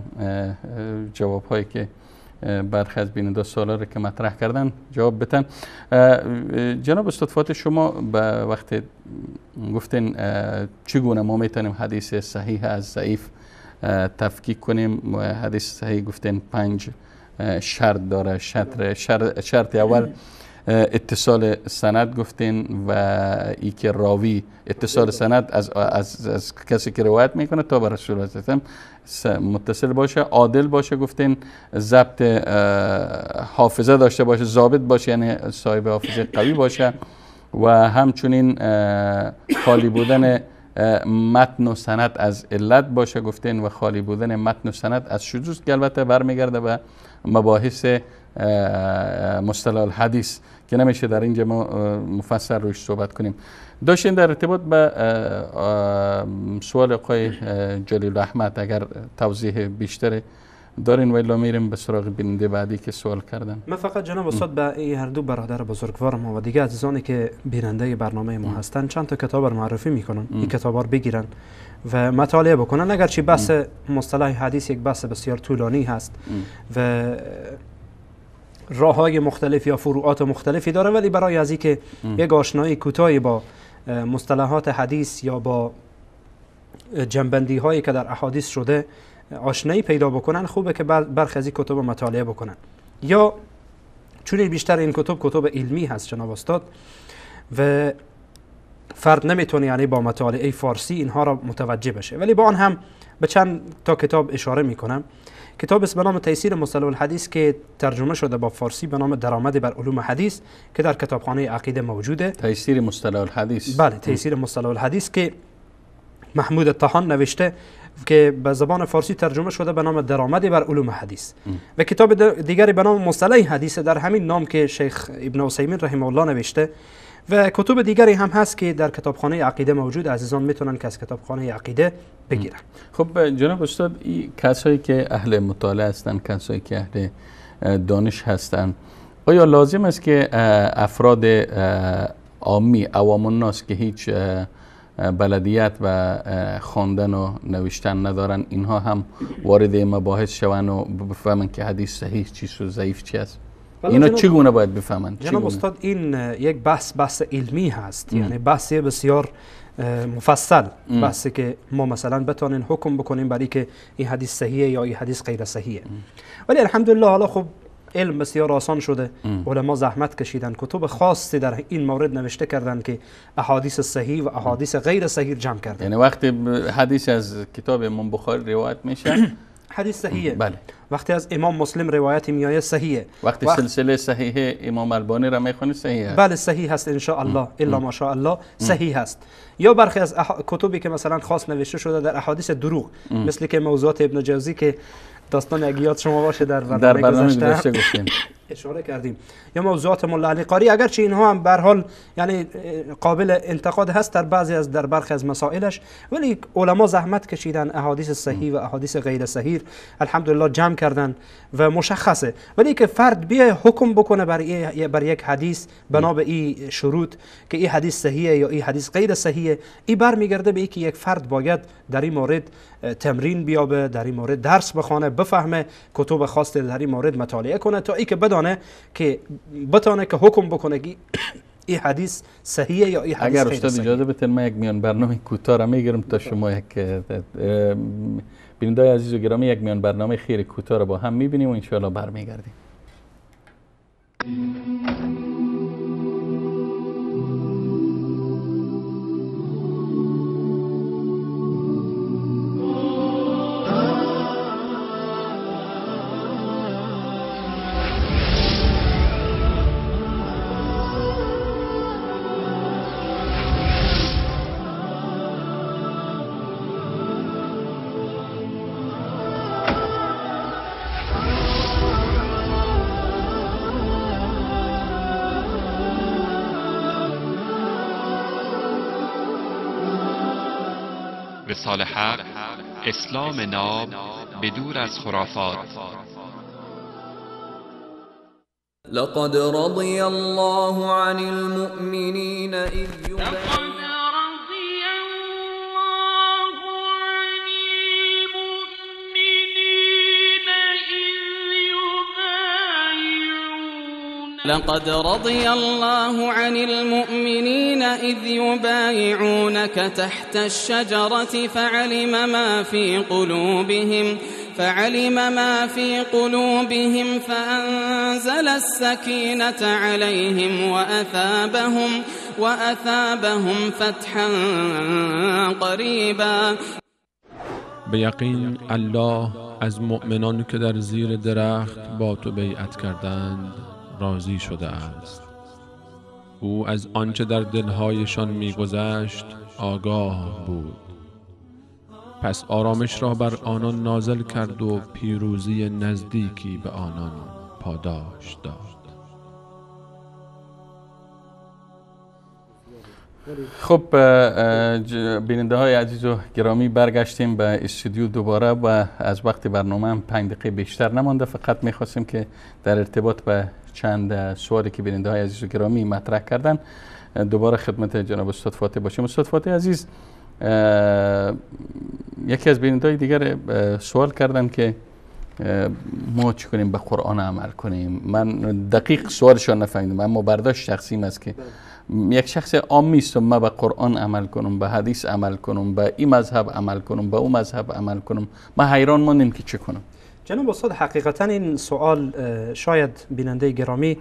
جواب‌هایی که برخی از بیننده سوالا رو که مطرح کردن جواب بدن. جناب استاد فاتح شما به وقت گفتین چگونه ما میتونیم حدیث صحیح از ضعیف تفکیک کنیم؟ حدیث صحیح گفتین 5 شرط داره. شرط اول اتصال سند گفتین و ای که راوی اتصال سند از کسی که روایت میکنه تا به رسول الله متصل باشه، عادل باشه گفتین، ضبط حافظه داشته باشه، ضابط باشه یعنی صاحب حافظه قوی باشه و همچنین خالی بودن متن و سند از علت باشه گفتین و خالی بودن متن و سند از شذوذ که البته برمیگرده به مباحث مصطلح الحدیث که نمیشه در اینجا ما مفصل روش صحبت کنیم. داشتین در ارتباط به سوال آقای جلیل احمد اگر توضیح بیشتر دارین ولی میریم به سراغ بیننده بعدی که سوال کردن. من فقط جناب استاد به این هر دو برادر بزرگوار ما و دیگه عزیزانی که بیننده برنامه ما هستن چند تا کتاب رو معرفی میکنن. این کتابا رو بگیرن و مطالعه بکنن. اگرچه بحث مصطلح حدیث یک بحث بسیار طولانی هست و راه‌های مختلف یا فروعات مختلفی داره، ولی برای از اینکه یک آشنایی کوتاهی با مصطلحات حدیث یا با جنبندی هایی که در احادیث شده آشنایی پیدا بکنن، خوبه که برخی از این کتب مطالعه بکنن. یا چون بیشتر این کتب علمی هست جناب استاد و فرد نمیتونه یعنی با مطالعه فارسی اینها را متوجه بشه، ولی با آن هم به چند تا کتاب اشاره میکنم. کتاب است به نام تیسیر مصطلح الحدیث که ترجمه شده با فارسی به نام درآمد بر علوم حدیث که در کتابخانه عقیده موجوده. تیسیر مصطلح الحدیث. بله، تیسیر مصطلح الحدیث که محمود طحان نوشته که به زبان فارسی ترجمه شده به نام درآمد بر علوم حدیث. و کتاب دیگری به نام مصطلح حدیث در همین نام که شیخ ابن عثیمین رحمه الله نوشته. و کتب دیگری هم هست که در کتابخانه عقیده موجود، عزیزان میتونن که از کتابخانه عقیده بگیرن. خب جناب استاد، این کسایی که اهل مطالعه هستن، کسایی که اهل دانش هستن، آیا لازم است که افراد عامی عوام الناس که هیچ بلدیت و خواندن و نوشتن ندارن اینها هم وارد مباحث شون و بفهمن که حدیث صحیح چیست و ضعیف چی است؟ اینا چگونه باید بفهمن؟ جناب استاد، این یک بحث علمی هست، یعنی بحث بسیار مفصل، بحثی که ما مثلا بتونیم حکم بکنیم برای که این حدیث صحیحه یا این حدیث غیر صحیحه. ولی الحمدلله حالا خب علم بسیار آسان شده، علما زحمت کشیدن، کتب خاصی در این مورد نوشته کردن که احادیث صحیح و احادیث غیر صحیح جمع کردن. یعنی وقتی حدیث از کتاب امام بخاری روایت میشه حدیث صحیحه. بله. وقتی از امام مسلم روایت میایه صحیحه. وقتی سلسله صحیح امام البانی را میخونی صحیحه. بله صحیح هست ان شاء الله، الا ماشاء الله صحیح هست. یا برخی از کتبی که مثلا خاص نوشته شده در احادیث دروغ، مثل که موضوعات ابن جوزی که داستان اگیات شما باشه در برنامه گذشته اشاره کردیم، یا موضوعات مولا علی قاری، اگرچه اینها هم به هر حال یعنی قابل انتقاد هست در برخی از مسائلش، ولی علما زحمت کشیدن احادیث صحیح و احادیث غیر صحیح الحمدلله جمع کردن و مشخصه. ولی که فرد بیا حکم بکنه بر یک حدیث بنا به این شروط که این حدیث صحیحه یا این حدیث غیر صحیحه، این برمیگرده به اینکه یک فرد باید در این مورد تمرین بیابه، در این مورد درس بخونه، بفهمه، کتب خاص در این مورد مطالعه کنه تا اینکه بدانه که بتونه که حکم بکنه که این حدیث صحیحه یا این حدیث غیر صحیحه. اگر استاد اجازه بدید من یک میان برنامه کوتاه را میگیرم تا شما یک بینندگان عزیز و گرامی یک میان برنامه خیلی کوتاه را با هم میبینیم و ان شاء الله برمیگردیم. رساله حق، اسلام ناب به دور از خرافات. لقد رضي الله عن المؤمنين إذ لقد رضي الله عن المؤمنين إذ يبايعونك تحت الشجرة فعلم ما في قلوبهم فأنزل السكينة عليهم وأثابهم فتحا قريبا. به یقین الله از مؤمنان که در زیر درخت با تو بیعت کردند راضی شده است. او از آنچه در دلهایشان می‌گذشت آگاه بود. پس آرامش را بر آنان نازل کرد و پیروزی نزدیکی به آنان پاداش داد. خب بیننده های عزیز و گرامی، برگشتیم به استودیو دوباره و از وقت برنامه هم 5 دقیقه بیشتر نمانده. فقط میخواستیم که در ارتباط به چند سوالی که بیننده های عزیز و گرامی مطرح کردن دوباره خدمت جناب استاد فاتح باشیم. استاد فاتح عزیز، یکی از بیننده های دیگر سوال کردن که ما چی کنیم به قرآن عمل کنیم. من دقیق سوالشان نفهمیدم، اما برداشت شخصیم است که یک شخص عامی است و من به قرآن عمل کنم، به حدیث عمل کنم، به این مذهب عمل کنم، به اون مذهب عمل کنم، من حیران ماندم که چه کنم. جناب استاد، حقیقتا این سوال شاید بیننده گرامی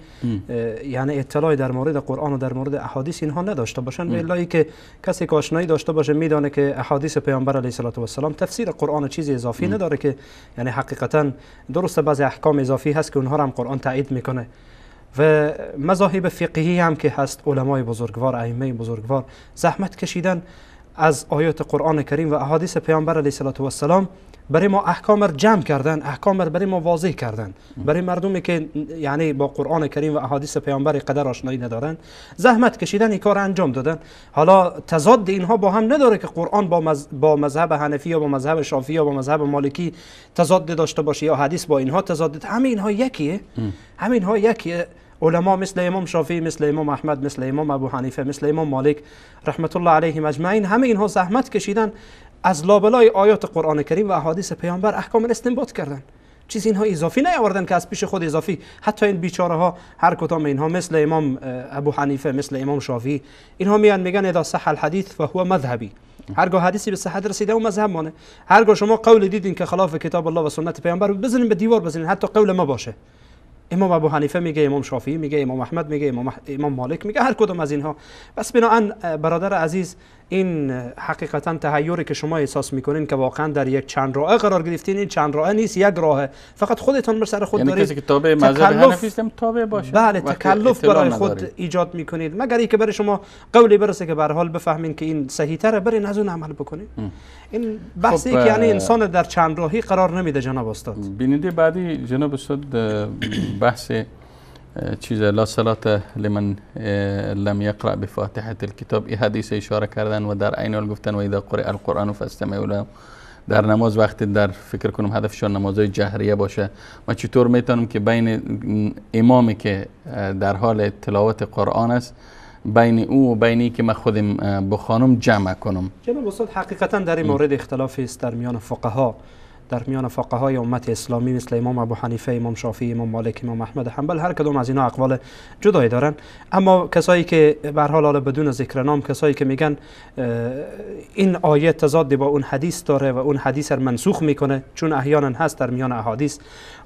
یعنی اطلاعی در مورد قرآن و در مورد احادیث اینها نداشته باشند، به علتی که کسی که آشنایی داشته باشه میدانه که احادیث پیامبر علیه السلام تفسیر قرآن چیزی اضافی نداره، که یعنی حقیقتا درسته بعضی احکام اضافی هست که اونها هم قرآن تایید میکنه و مذاهب فقهی هم که هست، علمای بزرگوار، ائمه بزرگوار زحمت کشیدن از آیات قرآن کریم و احادیث پیامبر علیه السلام برای ما احکام را جمع کردن، احکام را برای ما واضح کردن، برای مردمی که یعنی با قرآن کریم و احادیث پیامبر قدر آشنایی ندارن زحمت کشیدن این کار انجام دادن. حالا تضاد اینها با هم نداره که قرآن با مذهب حنفی یا با مذهب شافعی یا با مذهب مالکی تضاد داشته باشه یا حدیث با اینها تضاد، همه اینها یکیه. همه اینها یکیه. علما مثل امام شافعی، مثل امام احمد، مثل امام ابو حنیفه، مثل امام مالک رحمت الله علیهم اجمعین، همه اینها زحمت کشیدن از لابلای آیات قرآن کریم و احادیث پیامبر احکام استنباط کردن. چیز اینها اضافی نیاوردن که از پیش خود اضافی. حتی این بیچاره ها هر کدام اینها مثل امام ابو حنیفه، مثل امام شافعی، اینها میگن اذا صح الحديث فهو مذهبی. هرگاه حدیثی به صحت رسیده و مذهب مانه. هرگاه شما قول دیدین که خلاف کتاب الله و سنت پیامبر، بزنین به دیوار بزنین، حتی قول ما باشه. امام ابو حنیفه میگه، امام شافعی میگه، امام احمد میگه، امام مالک میگه، هر کدوم از اینها. بس بنابراین برادر عزیز، این حقیقتا تحیری که شما احساس میکنین که واقعا در یک چند راه قرار گرفتین، این چند راه نیست، یک راهه. فقط خودتون بر سر خود یعنی دارید کسی که تابع مذهب حنفی است تابع باشه. بله، تکلف برای خود ایجاد میکنید، مگر اینکه برای شما قولی برسه که به هر حال بفهمین که این صحیح تره، برین از اون عمل بکنید. این بحثی که یعنی انسان در چند راهی قرار نمیده جناب استاد. بیننده بعدی جناب استاد بحث چیز لا صلاة لمن لم يقرأ بفاتحة الكتاب، این حدیث اشاره کردن و در عین حال گفتن و اذا قرئ القرآن فاستمعوا له. در نماز وقتی در فکر کنم هدفشون نمازهای جهریه باشه، ما چطور میتونم که بین امامی که در حال تلاوت قرآن است بین او و بینی که من خودم بخوانم جمع کنم؟ جناب استاد، حقیقتا در این مورد اختلافی است در میان فقها، در میان فقهای امت اسلامی مثل امام ابو حنیفه، امام شافعی، امام مالک، امام احمد حنبل. هر کدوم از اینا اقوال جدایی دارن، اما کسایی که به هر حال بدون ذکر نام، کسایی که میگن این آیه تضاد با اون حدیث داره و اون حدیث رو منسوخ میکنه، چون احیانا هست در میان احادیث.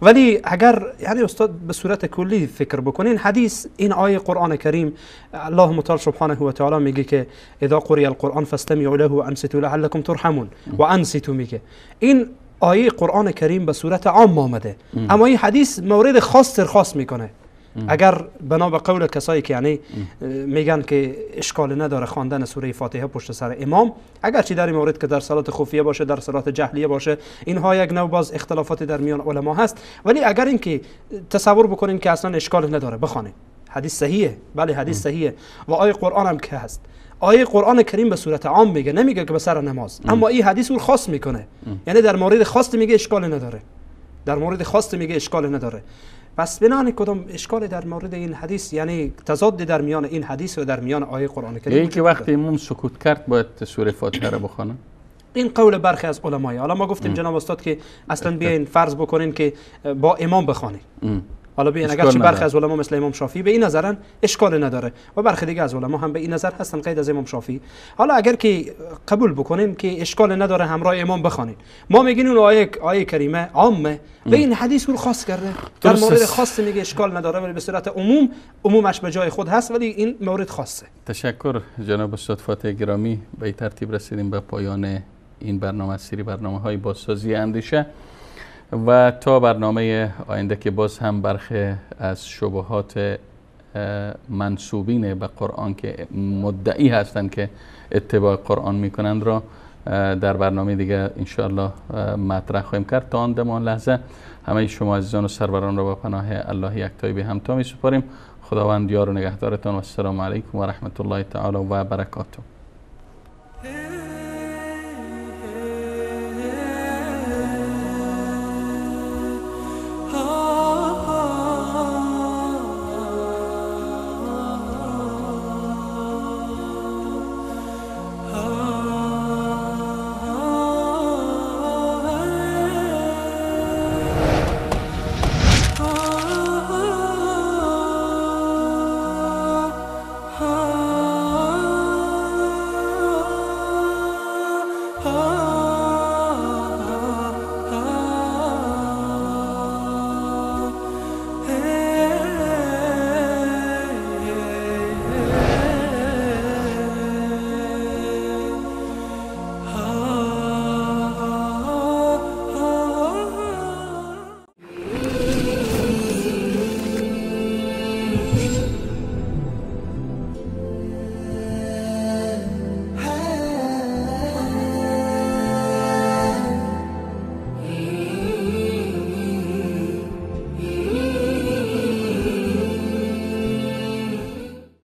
ولی اگر یعنی استاد به صورت کلی فکر بکنین، حدیث این آیه قرآن کریم الله متعال سبحانه و تعالی میگه که اذا قرئ القرآن فاستمعوا له وانصتوا لعلكم ترحمون و انصتوا، میگه این آیه قرآن کریم به صورت عام آمده، اما این حدیث مورد خاص میکنه. اگر بنا به قول کسایی که یعنی میگن که اشکال نداره خواندن سوره فاتحه پشت سر امام، اگرچه در این مورد که در صلات خفیه باشه، در صلات جهلیه باشه، اینها یک نوع باز اختلافات در میان علما هست. ولی اگر اینکه تصور بکنین که اصلا اشکال نداره بخوانید، حدیث صحیحه، بله حدیث صحیحه و آیه قرآن هم که هست. آیه قرآن کریم به صورت عام میگه، نمیگه که به سر نماز، اما این حدیث رو خاص میکنه، یعنی در مورد خاص میگه اشکال نداره، در مورد خاص میگه اشکال نداره. پس بنان کدام اشکال در مورد این حدیث، یعنی تضاد در میان این حدیث و در میان آیه قرآن کریم. یعنی که وقتی امام سکوت کرد باید سوره فاتحه رو بخونه؟ این قول برخی از علمای. حالا ما گفتیم جناب استاد که اصلا بیاین فرض بکنین که با امام بخونید. حالا بیاین اگرچه برخی از علما مثل امام شافعی به این نظرن اشکال نداره و برخی دیگه از علما هم به این نظر هستن غیر از امام شافعی. حالا اگر که قبول بکنین که اشکال نداره همراه امام بخونید، ما میگیم اون آیه کریمه عامه و این حدیث رو خاص کرده، در مورد خاص میگه اشکال نداره، ولی به صورت عمومش به جای خود هست، ولی این مورد خاصه. تشکر جناب استاد فاتح گرامی. به این ترتیب رسیدیم به پایان این برنامه، سری برنامه‌های بازسازی اندیشه و تا برنامه آینده که باز هم برخی از شبهات منسوبین به قرآن که مدعی هستند که اتباع قرآن میکنند را در برنامه دیگه انشاءالله مطرح خواهیم کرد. تا آن لحظه همه شما عزیزان و سروران را به پناه الله یکتای به همتا می سپاریم. خداوند یار و نگهدارتان و السلام علیکم و رحمت الله تعالی و برکاته.